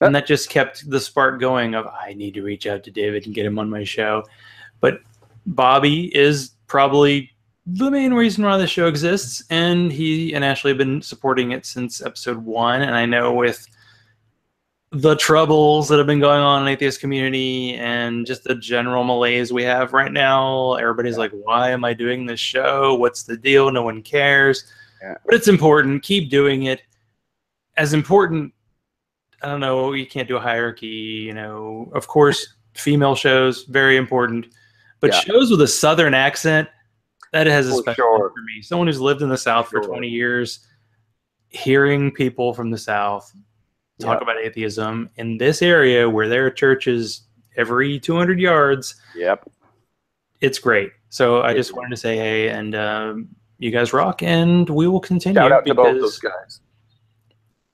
And that just kept the spark going of, I need to reach out to David and get him on my show. But Bobby is probably the main reason why the show exists, and he and Ashley have been supporting it since episode 1. And I know with the troubles that have been going on in the atheist community and just the general malaise we have right now, everybody's like, why am I doing this show? What's the deal? No one cares. Yeah. But it's important. Keep doing it. As important, I don't know, you can't do a hierarchy, of course, female shows, very important. But shows with a Southern accent, that has a special for me. Someone who's lived in the South for 20 years, hearing people from the South talk about atheism in this area where there are churches every 200 yards. Yep. It's great. So I just wanted to say, hey, and you guys rock, and we will continue. Shout out to both those guys.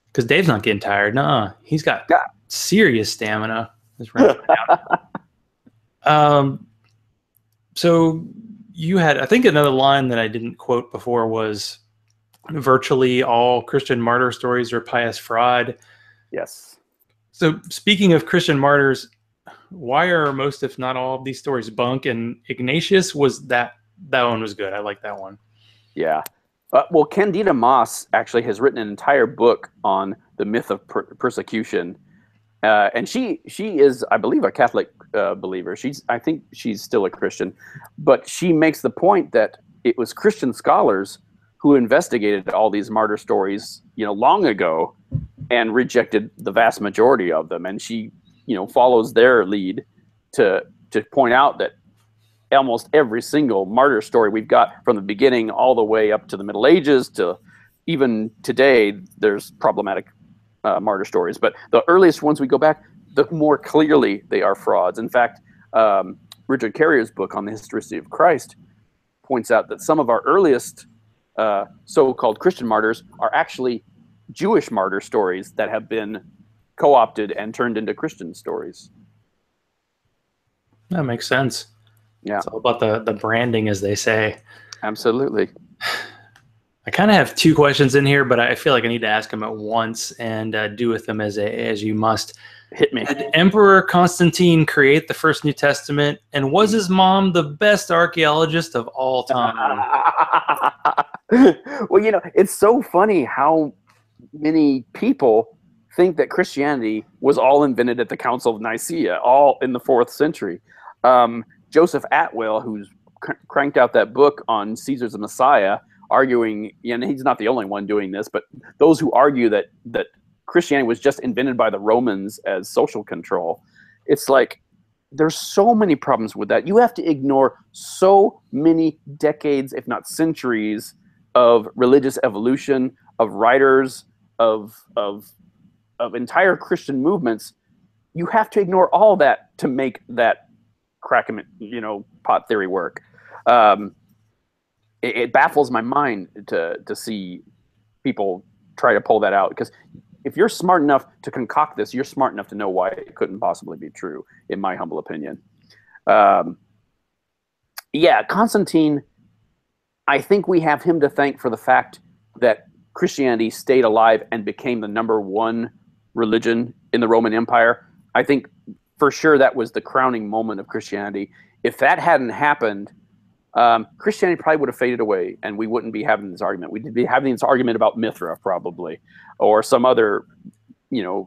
Because Dave's not getting tired. Nuh-uh. He's got serious stamina. Just running out. So you had, I think another line that I didn't quote before was, virtually all Christian martyr stories are pious fraud. Yes. So speaking of Christian martyrs, why are most, if not all, of these stories bunk? And Ignatius, that one was good. I like that one. Yeah. Well, Candida Moss actually has written an entire book on the myth of persecution. And she is, I believe, a Catholic believer. I think she's still a Christian, but she makes the point that it was Christian scholars who investigated all these martyr stories, long ago, and rejected the vast majority of them. And she, follows their lead to point out that almost every single martyr story we've got from the beginning all the way up to the Middle Ages to even today, there's problematic martyr stories, but the earliest ones we go back, the more clearly they are frauds. In fact, Richard Carrier's book on the historicity of Christ points out that some of our earliest so-called Christian martyrs are actually Jewish martyr stories that have been co-opted and turned into Christian stories. That makes sense. Yeah, it's all about the branding, as they say. Absolutely. I kind of have two questions in here, but I feel like I need to ask them at once and do with them as you must. Hit me. Did Emperor Constantine create the first New Testament, and was his mom the best archaeologist of all time? Well, it's so funny how many people think that Christianity was all invented at the Council of Nicaea, all in the 4th century. Joseph Atwell, who's cranked out that book on Caesar's the Messiah, arguing, and he's not the only one doing this, but those who argue that Christianity was just invented by the Romans as social control, it's like there's so many problems with that. You have to ignore so many decades, if not centuries, of religious evolution, of writers, of entire Christian movements. You have to ignore all that to make that pot theory work. It baffles my mind to see people try to pull that out, because if you're smart enough to concoct this, you're smart enough to know why it couldn't possibly be true, in my humble opinion. Yeah, Constantine, I think we have him to thank for the fact that Christianity stayed alive and became the #1 religion in the Roman Empire. I think for sure that was the crowning moment of Christianity. If that hadn't happened, Christianity probably would have faded away, and we wouldn't be having this argument. We'd be having this argument about Mithra, probably, or some other,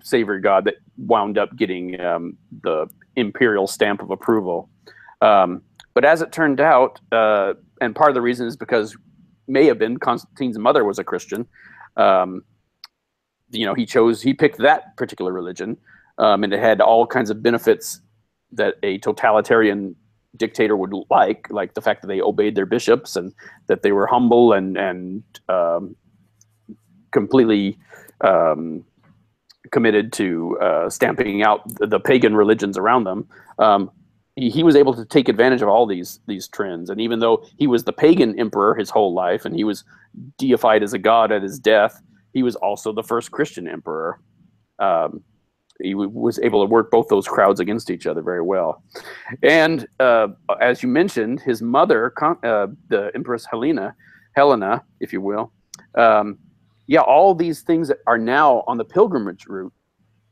savory god that wound up getting the imperial stamp of approval. But as it turned out, and part of the reason is because may have been Constantine's mother was a Christian. He picked that particular religion, and it had all kinds of benefits that a totalitarian dictator would like the fact that they obeyed their bishops and that they were humble and completely committed to stamping out the pagan religions around them. He was able to take advantage of all these trends, and even though he was the pagan emperor his whole life and he was deified as a god at his death, he was also the first Christian emperor. He was able to work both those crowds against each other very well. And as you mentioned, his mother, the Empress Helena, if you will, all these things that are now on the pilgrimage route,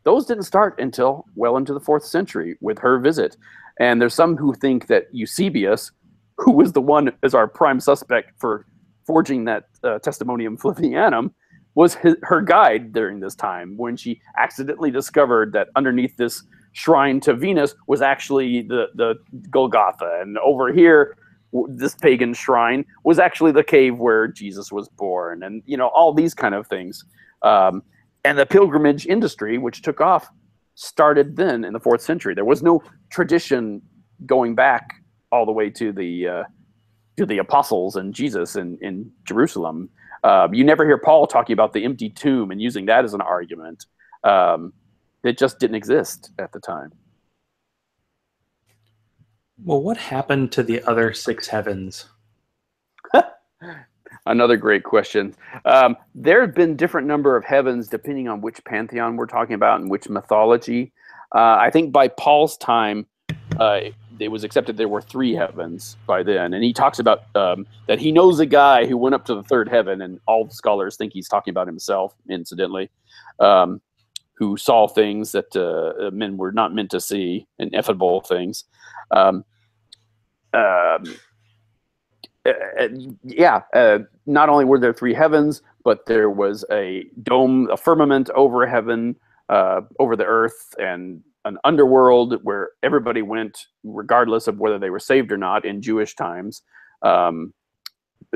those didn't start until well into the 4th century with her visit. And there's some who think that Eusebius, who was the one as our prime suspect for forging that Testimonium Flavianum, was her guide during this time, when she accidentally discovered that underneath this shrine to Venus was actually the Golgotha, and over here, this pagan shrine was actually the cave where Jesus was born, and all these kind of things. And the pilgrimage industry, which took off, started then in the 4th century. There was no tradition going back all the way to the apostles and Jesus in Jerusalem. You never hear Paul talking about the empty tomb and using that as an argument. It just didn't exist at the time. Well, what happened to the other 6 heavens? Another great question. There have been different number of heavens depending on which pantheon we're talking about and which mythology. I think by Paul's time, it was accepted there were 3 heavens by then. And he talks about that he knows a guy who went up to the 3rd heaven, and all scholars think he's talking about himself, incidentally, who saw things that men were not meant to see, ineffable things. Not only were there 3 heavens, but there was a dome, a firmament over heaven, over the earth, and an underworld where everybody went, regardless of whether they were saved or not in Jewish times,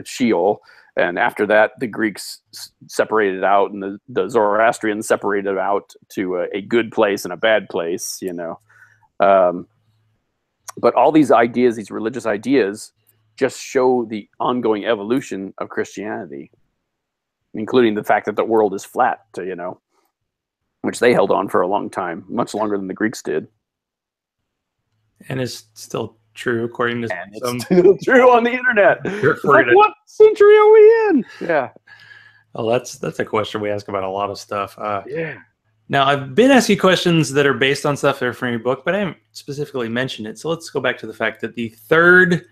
Sheol. And after that, the Greeks separated out, and the Zoroastrians separated out to a good place and a bad place, But all these ideas, these religious ideas, just show the ongoing evolution of Christianity, including the fact that the world is flat, which they held on for a long time, much longer than the Greeks did. And it's still true, according to some. It's still true on the internet. Like, what century are we in? Yeah. Well, that's a question we ask about a lot of stuff. Yeah. Now, I've been asking questions that are based on stuff that are from your book, but I haven't specifically mentioned it. So let's go back to the fact that the 3rd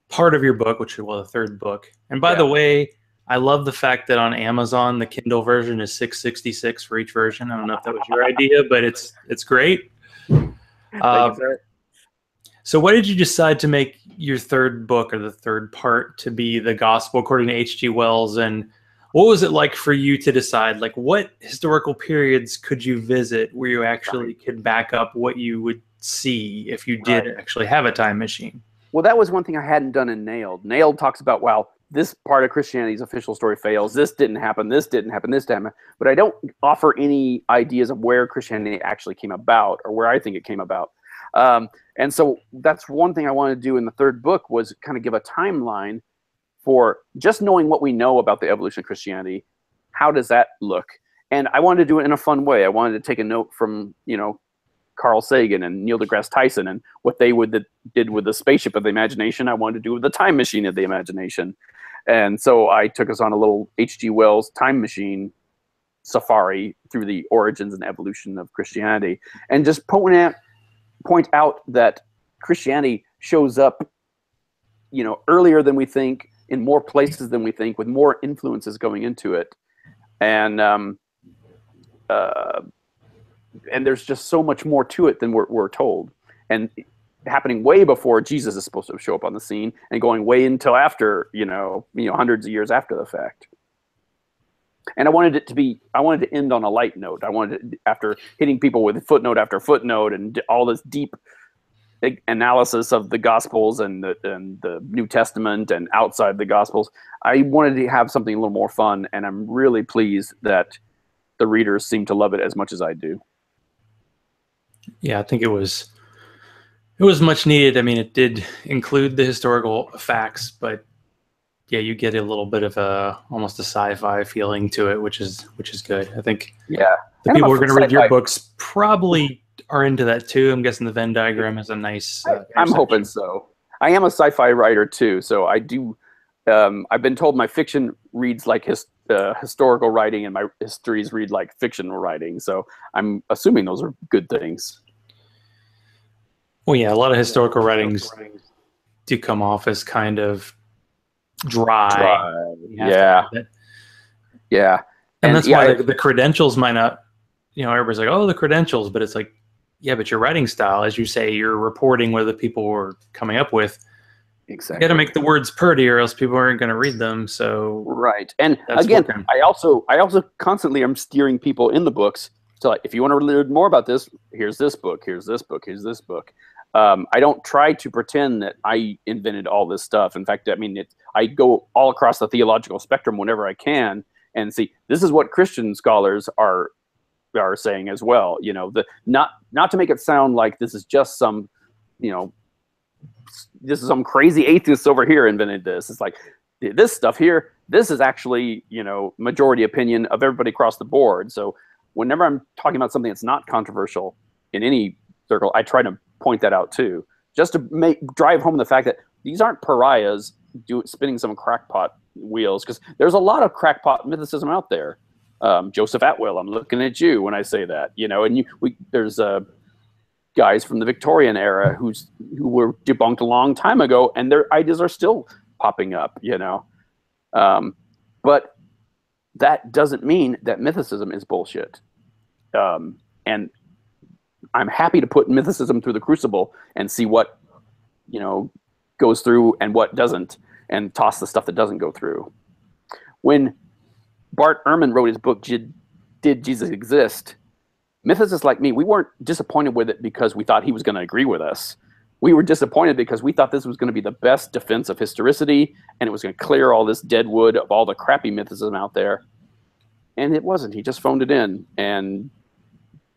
part of your book, the 3rd book, and by the way, I love the fact that on Amazon the Kindle version is $6.66 for each version. I don't know if that was your idea, but it's great. Thank you, sir. So why did you decide to make your third book, or the third part, to be the Gospel according to H.G. Wells? And what was it like for you to decide, like, what historical periods could you visit where you actually could back up what you would see if you did actually have a time machine? Well, that was one thing I hadn't done in Nailed. Nailed talks about, well, this part of Christianity's official story fails. This didn't happen. This didn't happen. This didn't happen. But I don't offer any ideas of where Christianity actually came about, or where I think it came about. And so that's one thing I wanted to do in the third book, was kind of give a timeline for just knowing what we know about the evolution of Christianity. How does that look? And I wanted to do it in a fun way. I wanted to take a note from, you know, Carl Sagan and Neil deGrasse Tyson, and what they did with the spaceship of the imagination, I wanted to do with the time machine of the imagination. And so I took us on a little H.G. Wells time machine safari through the origins and evolution of Christianity, and just point out that Christianity shows up, you know, earlier than we think, in more places than we think, with more influences going into it. And there's just so much more to it than we're told, and happening way before Jesus is supposed to show up on the scene, and going way until after, you know, hundreds of years after the fact. And I wanted to end on a light note. I wanted to, after hitting people with footnote after footnote and all this deep analysis of the Gospels and the New Testament and outside the Gospels, I wanted to have something a little more fun, and I'm really pleased that the readers seem to love it as much as I do. Yeah, I think it was much needed. I mean, it did include the historical facts, but yeah, you get a little bit of almost a sci-fi feeling to it, which is good. I think the people who are going to read your books probably are into that too. I'm guessing the Venn diagram is a nice. I'm hoping so. I am a sci-fi writer too, so I do. I've been told my fiction reads like historical writing, and my histories read like fictional writing. So I'm assuming those are good things. Well, yeah, a lot of historical writings do come off as kind of dry. Yeah. And that's why the credentials might not, you know, everybody's like, oh, the credentials, but it's like, yeah, but your writing style, as you say, you're reporting what the people were coming up with. Exactly. You got to make the words pretty, or else people aren't going to read them. So right. And again, I also constantly am steering people in the books. So like, if you want to learn more about this, here's this book, here's this book, here's this book. I don't try to pretend that I invented all this stuff. In fact, I mean, I go all across the theological spectrum whenever I can and see, this is what Christian scholars are saying as well. You know, not to make it sound like this is just some, you know, this is some crazy atheist over here invented this. It's like, this stuff here, this is actually, you know, majority opinion of everybody across the board. So whenever I'm talking about something that's not controversial in any circle, I try to point that out too, just to drive home the fact that these aren't pariahs spinning some crackpot wheels, because there's a lot of crackpot mythicism out there. Joseph Atwill, I'm looking at you when I say that, you know, and there's guys from the Victorian era who were debunked a long time ago, and their ideas are still popping up, you know. But that doesn't mean that mythicism is bullshit. And I'm happy to put mythicism through the crucible and see what, you know, goes through and what doesn't, and toss the stuff that doesn't go through. When Bart Ehrman wrote his book, Did Jesus Exist?, mythicists like me, we weren't disappointed with it because we thought he was going to agree with us. We were disappointed because we thought this was going to be the best defense of historicity, and it was going to clear all this dead wood of all the crappy mythicism out there. And it wasn't. He just phoned it in, and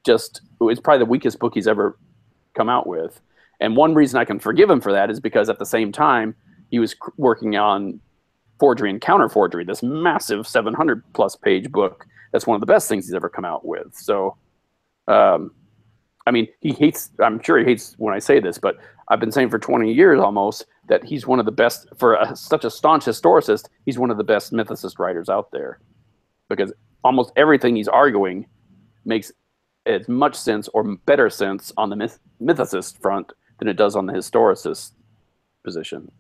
it's probably the weakest book he's ever come out with. And one reason I can forgive him for that is because at the same time, he was working on Forgery and Counter-Forgery, this massive 700-plus page book. That's one of the best things he's ever come out with. So, I mean, I'm sure he hates when I say this, but I've been saying for 20 years almost that he's one of the best, such a staunch historicist, he's one of the best mythicist writers out there. Because almost everything he's arguing makes as much sense or better sense on the mythicist front than it does on the historicist position.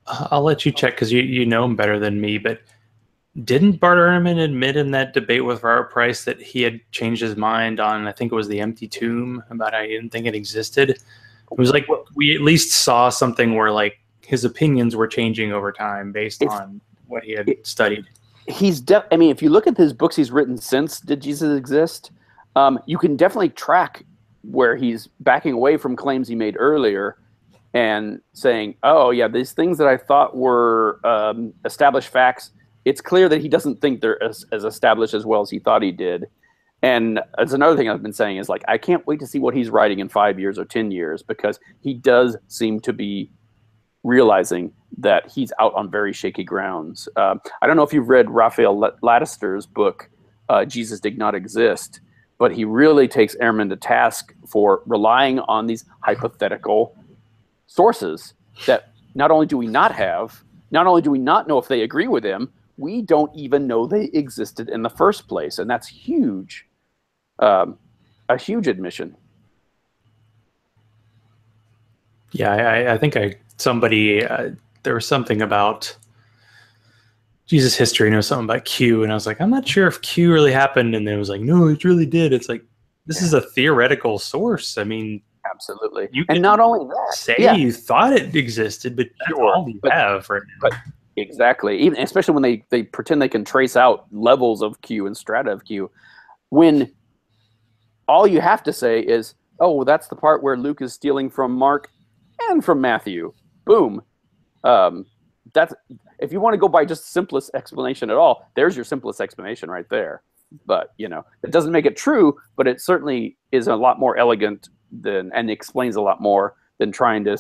I'll let you check because you know him better than me, but didn't Bart Ehrman admit in that debate with Robert Price that he had changed his mind on, I think it was the empty tomb, about how he didn't think it existed? It was like we at least saw something where like his opinions were changing over time based on what he had studied. I mean, if you look at his books he's written since Did Jesus Exist, you can definitely track where he's backing away from claims he made earlier and saying, oh, yeah, these things that I thought were established facts, it's clear that he doesn't think they're as established as well as he thought he did. And that's another thing I've been saying is, like, I can't wait to see what he's writing in 5 years or 10 years, because he does seem to be realizing that he's out on very shaky grounds. I don't know if you've read Raphael Ladister's book, Jesus Did Not Exist, but he really takes Ehrman to task for relying on these hypothetical sources that not only do we not have, not only do we not know if they agree with him, we don't even know they existed in the first place. And that's huge, a huge admission. Yeah, I think there was something about Jesus history, and it was something about Q, and I was like, I'm not sure if Q really happened, and it was like, no, it really did. It's like, this is a theoretical source. I mean, absolutely. You and not only that, say you thought it existed, but that's all you have right now. But exactly, even especially when they pretend they can trace out levels of Q and strata of Q, when all you have to say is, oh, well, that's the part where Luke is stealing from Mark and from Matthew. Boom. That's, if you want to go by just simplest explanation at all, there's your simplest explanation right there. But, you know, it doesn't make it true, but it certainly is a lot more elegant and explains a lot more than trying to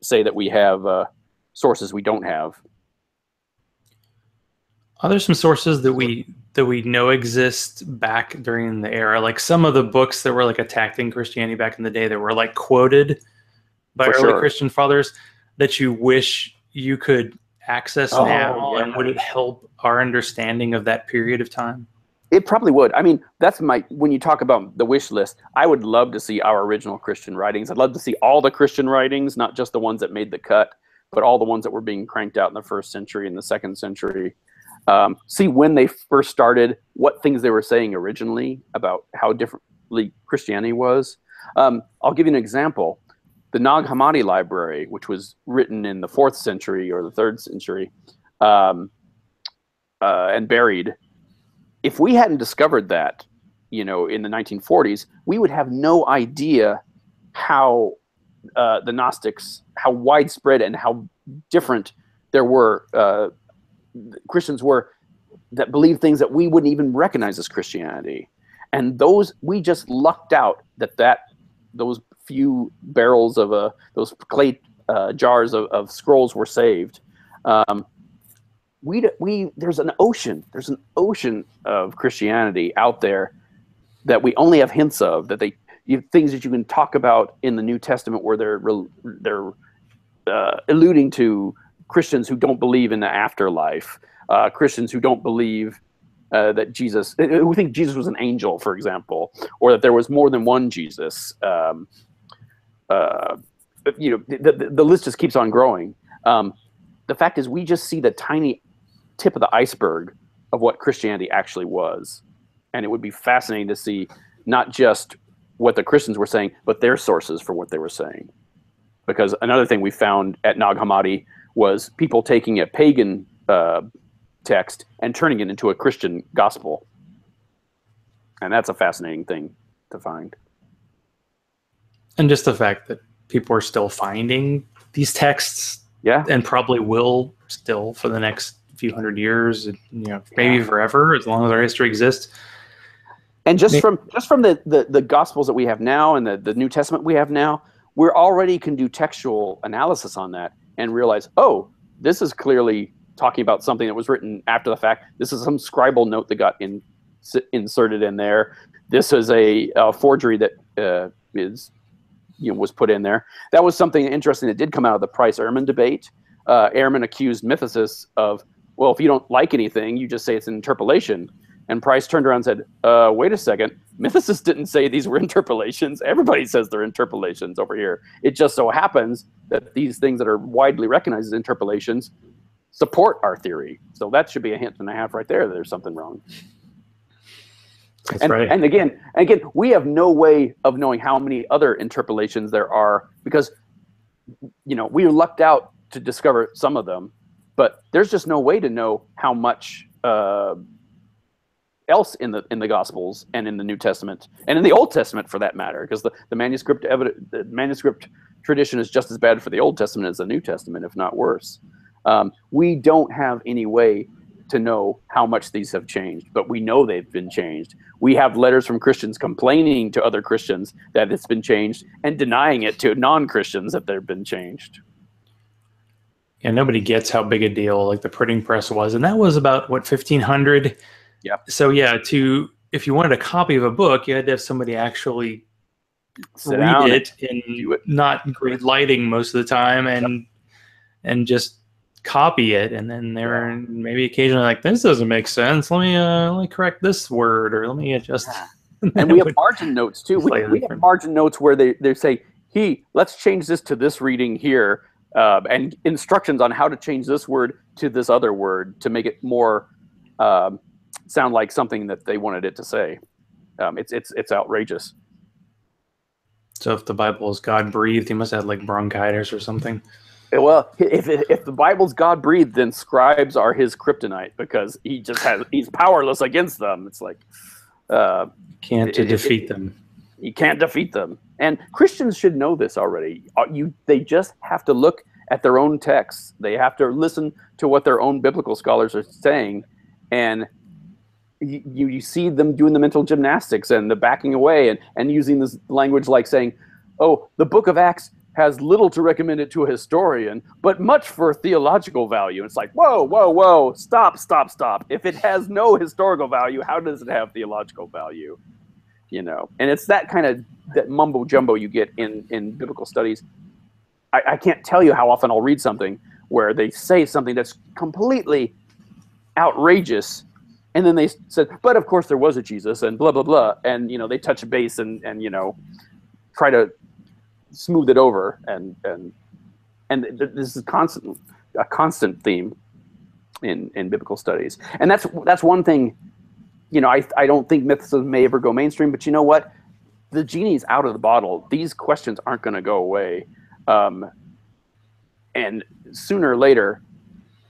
say that we have sources we don't have. Are there some sources that we know exist back during the era? Like some of the books that were like attacking Christianity back in the day that were like quoted by early Christian fathers that you wish you could access now? Yeah. And would it help our understanding of that period of time? It probably would. I mean, that's when you talk about the wish list, I would love to see our original Christian writings. I'd love to see all the Christian writings, not just the ones that made the cut, but all the ones that were being cranked out in the 1st century and the 2nd century. See when they first started, what things they were saying originally about how differently Christianity was. I'll give you an example. The Nag Hammadi library, which was written in the 4th century or the 3rd century and buried, if we hadn't discovered that, you know, in the 1940s, we would have no idea how the Gnostics, how widespread and how different there were Christians were that believed things that we wouldn't even recognize as Christianity. And those, we just lucked out that those few barrels of those clay jars of scrolls were saved. There's an ocean of Christianity out there that we only have hints of, that things that you can talk about in the New Testament where they're alluding to Christians who don't believe in the afterlife, Christians who don't believe that Jesus, who think Jesus was an angel, for example, or that there was more than one Jesus. You know, the list just keeps on growing. The fact is, we just see the tiny tip of the iceberg of what Christianity actually was. And it would be fascinating to see not just what the Christians were saying, but their sources for what they were saying. Because another thing we found at Nag Hammadi was people taking a pagan text and turning it into a Christian gospel. And that's a fascinating thing to find. And just the fact that people are still finding these texts, and probably will still for the next few hundred years, you know, maybe forever, as long as our history exists. And just from the Gospels that we have now and the New Testament we have now, we're already can do textual analysis on that and realize, oh, this is clearly talking about something that was written after the fact. This is some scribal note that got inserted in there. This is a forgery that was put in there. That was something interesting that did come out of the Price-Ehrman debate. Ehrman accused mythicists of, well, if you don't like anything, you just say it's an interpolation. And Price turned around and said, wait a second, mythicists didn't say these were interpolations. Everybody says they're interpolations over here. It just so happens that these things that are widely recognized as interpolations support our theory. So that should be a hint and a half right there that there's something wrong. That's right. And again, we have no way of knowing how many other interpolations there are because, we lucked out to discover some of them, but there's just no way to know how much else in the Gospels and in the New Testament and in the Old Testament for that matter, because the manuscript tradition is just as bad for the Old Testament as the New Testament, if not worse. We don't have any way to know how much these have changed, but we know they've been changed. We have letters from Christians complaining to other Christians that it's been changed and denying it to non-Christians that they've been changed. Yeah, nobody gets how big a deal like the printing press was, and that was about what 1500. Yeah. So yeah, if you wanted a copy of a book, you had to have somebody actually read it in not great lighting most of the time, and just copy it, and then they were maybe occasionally like, this doesn't make sense, let me correct this word, or let me adjust. And we have margin notes too. We have margin notes where they say, let's change this to this reading here, and instructions on how to change this word to this other word to make it more sound like something that they wanted it to say. It's outrageous. So if the Bible is God breathed, he must have had like bronchitis or something. Well, if the Bible's God breathed, then scribes are his kryptonite because he's powerless against them. It's like can't defeat them. You can't defeat them, and Christians should know this already. They just have to look at their own texts. They have to listen to what their own biblical scholars are saying, and you see them doing the mental gymnastics and the backing away and using this language like saying, "Oh, the Book of Acts has little to recommend it to a historian, but much for theological value." It's like, whoa, stop. If it has no historical value, how does it have theological value? And it's that kind of that mumbo jumbo you get in biblical studies. I can't tell you how often I'll read something where they say something that's completely outrageous, and then they said, but of course there was a Jesus and blah, blah, blah. And, they touch a base and try to smooth it over, and this is a constant theme in biblical studies, and that's one thing. I don't think mythicism may ever go mainstream, but you know what? The genie's out of the bottle. These questions aren't going to go away, and sooner or later,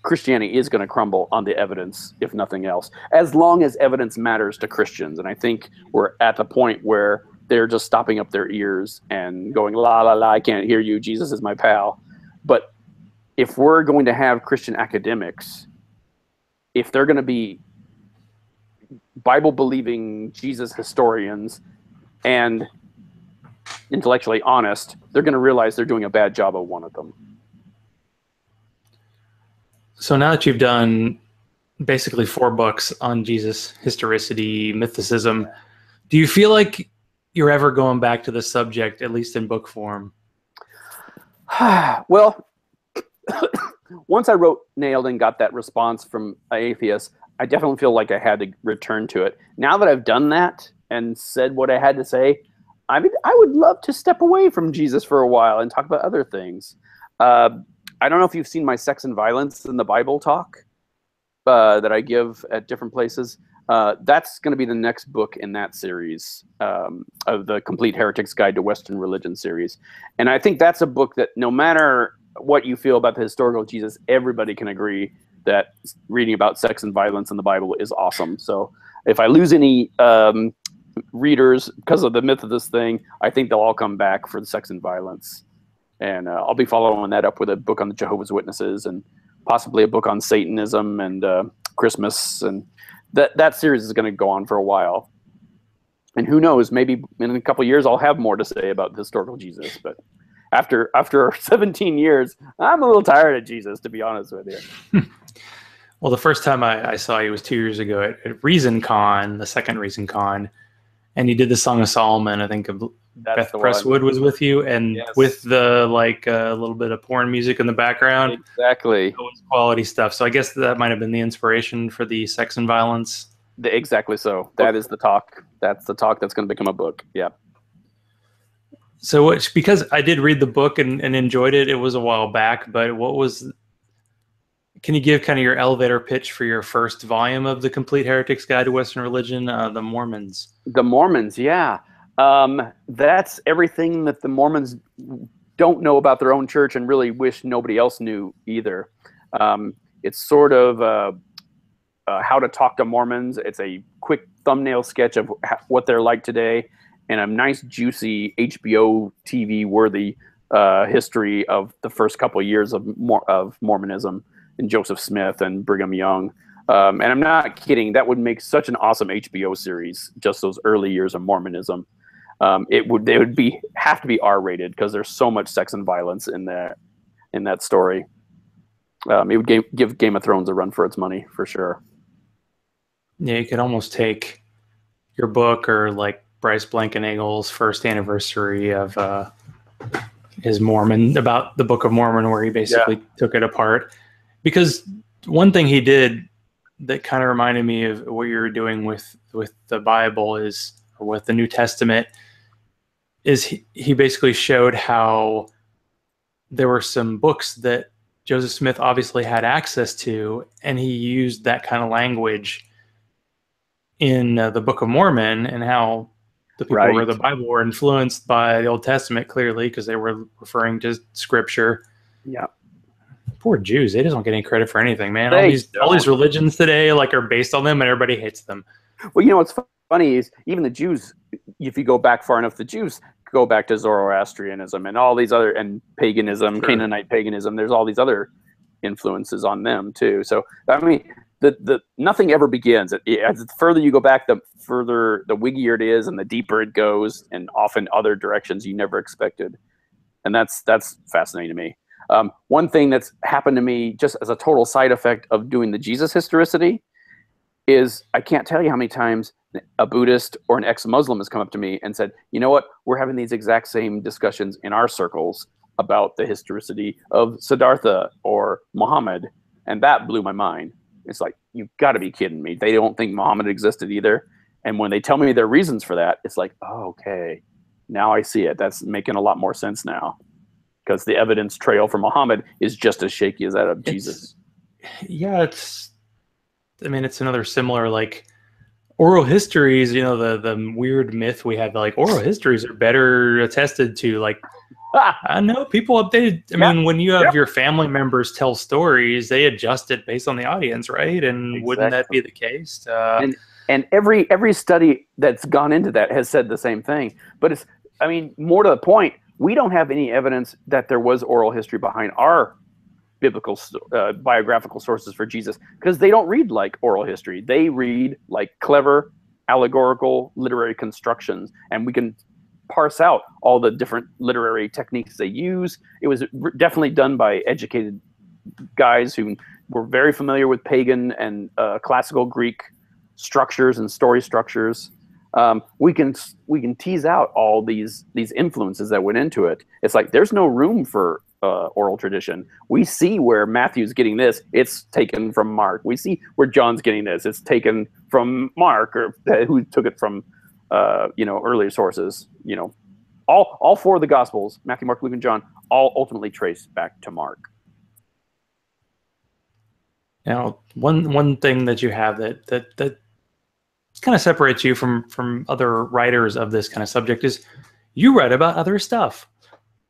Christianity is going to crumble on the evidence, if nothing else. As long as evidence matters to Christians, and I think we're at the point where they're just stopping up their ears and going, la, la, la, I can't hear you. Jesus is my pal. But if we're going to have Christian academics, if they're going to be Bible-believing Jesus historians and intellectually honest, they're going to realize they're doing a bad job of one of them. So now that you've done basically 4 books on Jesus, historicity, mythicism, do you feel like you're ever going back to the subject, at least in book form? Well, once I wrote Nailed and got that response from atheists, I definitely feel like I had to return to it. Now that I've done that and said what I had to say, I would love to step away from Jesus for a while and talk about other things. I don't know if you've seen my Sex and Violence in the Bible talk that I give at different places. That's going to be the next book in that series of the Complete Heretic's Guide to Western Religion series. And I think that's a book that no matter what you feel about the historical Jesus, everybody can agree that reading about sex and violence in the Bible is awesome. So if I lose any readers because of the myth of this thing, I think they'll all come back for the sex and violence. And I'll be following that up with a book on the Jehovah's Witnesses and possibly a book on Satanism and Christmas. And that series is going to go on for a while. And who knows, maybe in a couple of years I'll have more to say about the historical Jesus. But after 17 years, I'm a little tired of Jesus, to be honest with you. Well, the first time I saw you was 2 years ago at ReasonCon, the second ReasonCon, and you did the Song of Solomon. I think Beth Presswood was with you, and yes, with the a little bit of porn music in the background. Exactly. It was quality stuff. So I guess that might have been the inspiration for the sex and violence. Exactly so. That is the talk. That's the talk that's going to become a book. Yeah. So because I did read the book and enjoyed it, it was a while back, but can you give kind of your elevator pitch for your first volume of The Complete Heretic's Guide to Western Religion, The Mormons? The Mormons, yeah. That's everything that the Mormons don't know about their own church and really wish nobody else knew either. It's sort of how to talk to Mormons. It's a quick thumbnail sketch of what they're like today, and a nice, juicy HBO TV worthy history of the first couple of years of Mormonism and Joseph Smith and Brigham Young. And I'm not kidding. That would make such an awesome HBO series. Just those early years of Mormonism. They would have to be R-rated because there's so much sex and violence in that story. It would give Game of Thrones a run for its money for sure. Yeah, you could almost take your book or like Bryce Blankenagle's first anniversary of his Mormon, about the Book of Mormon, where he basically took it apart. Because one thing he did that kind of reminded me of what you were doing with the Bible or with the New Testament, is he basically showed how there were some books that Joseph Smith obviously had access to, and he used that kind of language in the Book of Mormon, and how the people who read the Bible were influenced by the Old Testament, clearly, because they were referring to Scripture. Yeah. Poor Jews, they just don't get any credit for anything, man. All these religions today are based on them, and everybody hates them. Well, you know what's funny is even the Jews, if you go back far enough, the Jews go back to Zoroastrianism and all these other, and paganism, sure. Canaanite paganism. There's all these other influences on them too. So I mean, the nothing ever begins. As the further you go back, the further, the wiggier it is, and the deeper it goes, and often other directions you never expected. And that's fascinating to me. One thing that's happened to me just as a total side effect of doing the Jesus historicity is I can't tell you how many times a Buddhist or an ex-Muslim has come up to me and said, you know what, we're having these exact same discussions in our circles about the historicity of Siddhartha or Muhammad. And that blew my mind. It's like, you've got to be kidding me. They don't think Muhammad existed either. And when they tell me their reasons for that, it's like, oh, okay, now I see it. That's making a lot more sense now. Because the evidence trail for Muhammad is just as shaky as that of Jesus. Yeah, it's another similar, like, oral histories, the weird myth we have, like, oral histories are better attested to. Like, I know people updated. I mean, when you have your family members tell stories, they adjust it based on the audience, right? And wouldn't that be the case? And every study that's gone into that has said the same thing. But it's, more to the point, we don't have any evidence that there was oral history behind our biblical biographical sources for Jesus, because they don't read like oral history. They read like clever, allegorical, literary constructions, and we can parse out all the different literary techniques they use. It was definitely done by educated guys who were very familiar with pagan and classical Greek structures and story structures. We can tease out all these influences that went into it. It's like there's no room for oral tradition. We see where Matthew's getting this, it's taken from Mark. We see where John's getting this, it's taken from Mark, or who took it from earlier sources. All four of the Gospels, Matthew, Mark, Luke, and John, all ultimately trace back to Mark. Now, one thing that you have that kind of separates you from other writers of this kind of subject is you write about other stuff.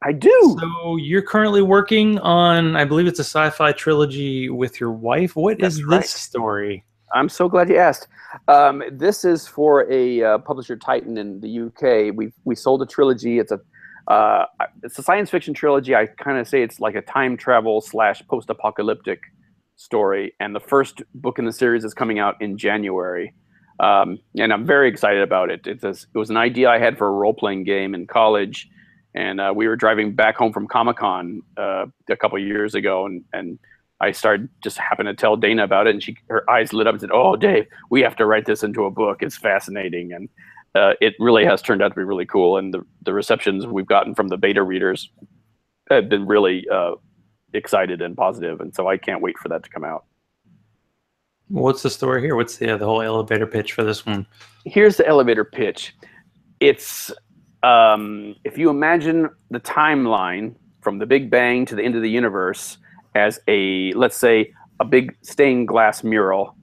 I do. So you're currently working on, I believe it's a sci-fi trilogy with your wife. What is this story? I'm so glad you asked. This is for a publisher, Titan, in the UK. We sold a trilogy. It's a science fiction trilogy. I kind of say it's like a time travel / post-apocalyptic story. And the first book in the series is coming out in January. And I'm very excited about it. It was an idea I had for a role-playing game in college. And we were driving back home from Comic-Con a couple of years ago, and I just happened to tell Dana about it, and her eyes lit up and said, "Oh, Dave, we have to write this into a book. It's fascinating." And it really has turned out to be really cool. And the receptions we've gotten from the beta readers have been really excited and positive. And so I can't wait for that to come out. What's the story here? What's the whole elevator pitch for this one? Here's the elevator pitch. It's if you imagine the timeline from the Big Bang to the end of the universe as a, let's say, a big stained glass mural,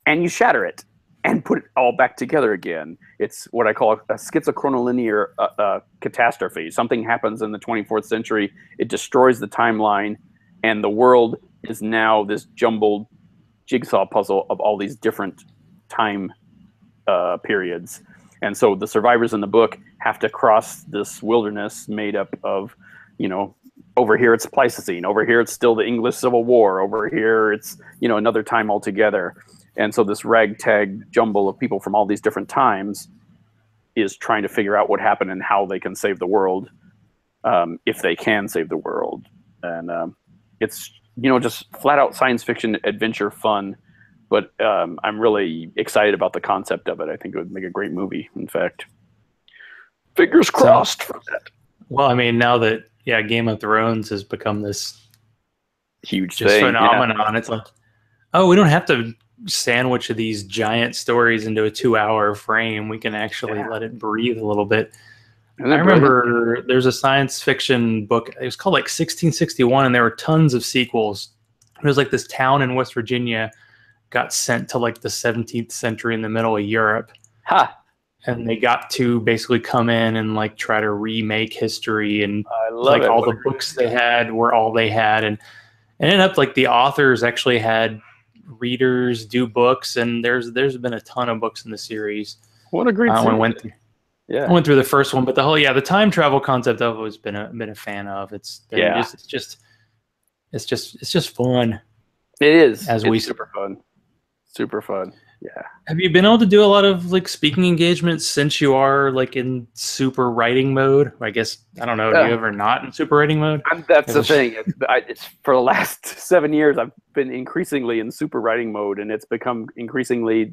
and you shatter it and put it all back together again. It's what I call a schizochronolinear catastrophe. Something happens in the 24th century, it destroys the timeline, and the world is now this jumbled jigsaw puzzle of all these different time periods. And so the survivors in the book have to cross this wilderness made up of, you know, over here it's Pleistocene, over here it's still the English Civil War, over here it's, you know, another time altogether. And so this ragtag jumble of people from all these different times is trying to figure out what happened and how they can save the world, if they can save the world. And it's, you know, just flat out science fiction adventure fun. But I'm really excited about the concept of it. I think it would make a great movie, in fact. Fingers crossed for that. Well, I mean, now that, Game of Thrones has become this huge phenomenon. Yeah. It's like, oh, we don't have to sandwich these giant stories into a 2-hour frame. We can actually let it breathe a little bit. I remember there's a science fiction book. It was called like 1661, and there were tons of sequels. It was like this town in West Virginia got sent to like the 17th century in the middle of Europe. And they got to basically come in and like try to remake history, and like all the books they had were all they had, and it ended up like the authors actually had readers do books, and there's been a ton of books in the series. What a great I went through the first one, but the whole the time travel concept I've always been a fan of. It's just fun. It is. It's super fun. Yeah. Have you been able to do a lot of like speaking engagements since you are like in super writing mode? I guess, I don't know. Do you ever not in super writing mode? That's the thing. It's for the last 7 years, I've been increasingly in super writing mode, and it's become increasingly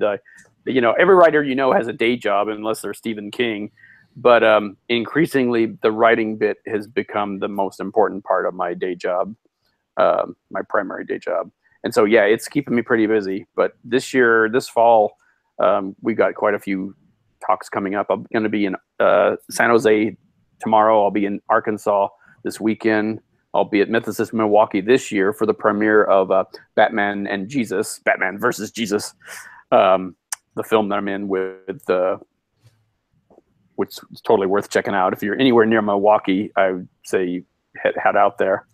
every writer has a day job unless they're Stephen King, but increasingly the writing bit has become the most important part of my day job, my primary day job. And so, it's keeping me pretty busy. But this fall, we got quite a few talks coming up. I'm going to be in San Jose tomorrow. I'll be in Arkansas this weekend. I'll be at Mythicism Milwaukee this year for the premiere of Batman versus Jesus, the film that I'm in which is totally worth checking out. If you're anywhere near Milwaukee, I would say head out there.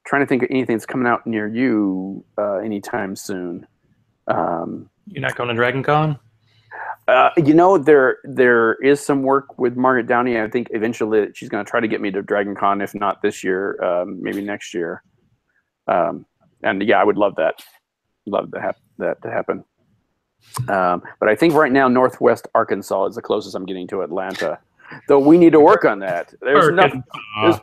Trying to think of anything that's coming out near you anytime soon. You're not going to Dragon Con? There is some work with Margaret Downey. I think eventually she's going to try to get me to Dragon Con, if not this year, maybe next year. I would love that. Love that to happen. But I think right now Northwest Arkansas is the closest I'm getting to Atlanta. Though we need to work on that. There's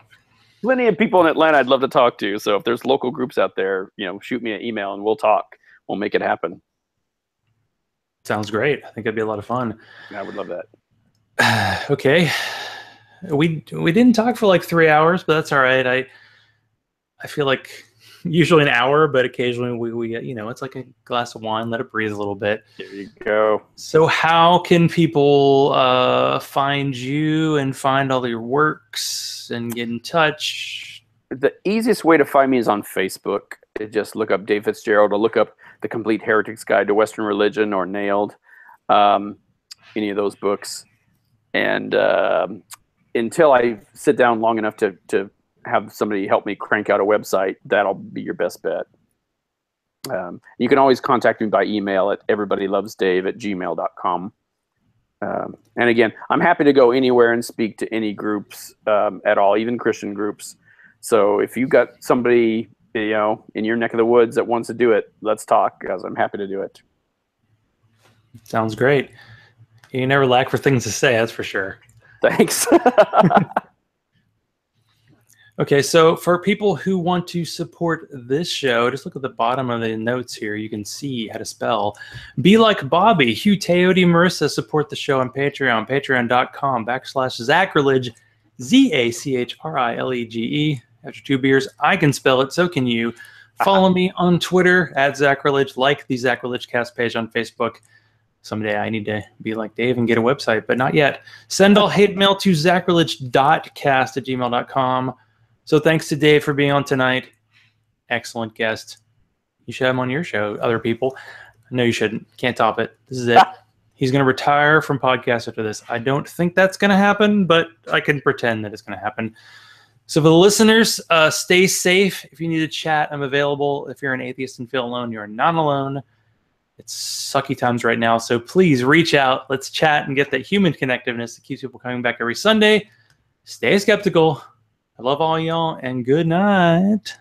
plenty of people in Atlanta I'd love to talk to. So if there's local groups out there, shoot me an email and we'll talk. We'll make it happen. Sounds great. I think it'd be a lot of fun. I would love that. Okay. We didn't talk for like 3 hours, but that's all right. I feel like usually an hour, but occasionally we it's like a glass of wine, let it breathe a little bit. There you go. So how can people find you and find all your works and get in touch? The easiest way to find me is on Facebook. Just look up David Fitzgerald, or look up The Complete Heretic's Guide to Western Religion or Nailed, any of those books. And until I sit down long enough to have somebody help me crank out a website, that'll be your best bet. You can always contact me by email at everybodylovesdave@gmail.com. And again, I'm happy to go anywhere and speak to any groups at all, even Christian groups. So if you've got somebody in your neck of the woods that wants to do it, let's talk, because I'm happy to do it. Sounds great. You never lack for things to say, that's for sure. Thanks. Okay, so for people who want to support this show, just look at the bottom of the notes here. You can see how to spell. Be like Bobby, Hugh, Teody, Marissa support the show on Patreon, patreon.com/Zachrilege, Zachrilege. After 2 beers, I can spell it, so can you. Follow me on Twitter at Zachrilege. Like the Zachrilege Cast page on Facebook. Someday I need to be like Dave and get a website, but not yet. Send all hate mail to zacrilege.cast@gmail.com. So thanks to Dave for being on tonight. Excellent guest. You should have him on your show, other people. No, you shouldn't. Can't top it. This is it. He's going to retire from podcasts after this. I don't think that's going to happen, but I can pretend that it's going to happen. So for the listeners, stay safe. If you need to chat, I'm available. If you're an atheist and feel alone, you're not alone. It's sucky times right now, so please reach out. Let's chat and get that human connectiveness that keeps people coming back every Sunday. Stay skeptical. I love all y'all, and good night.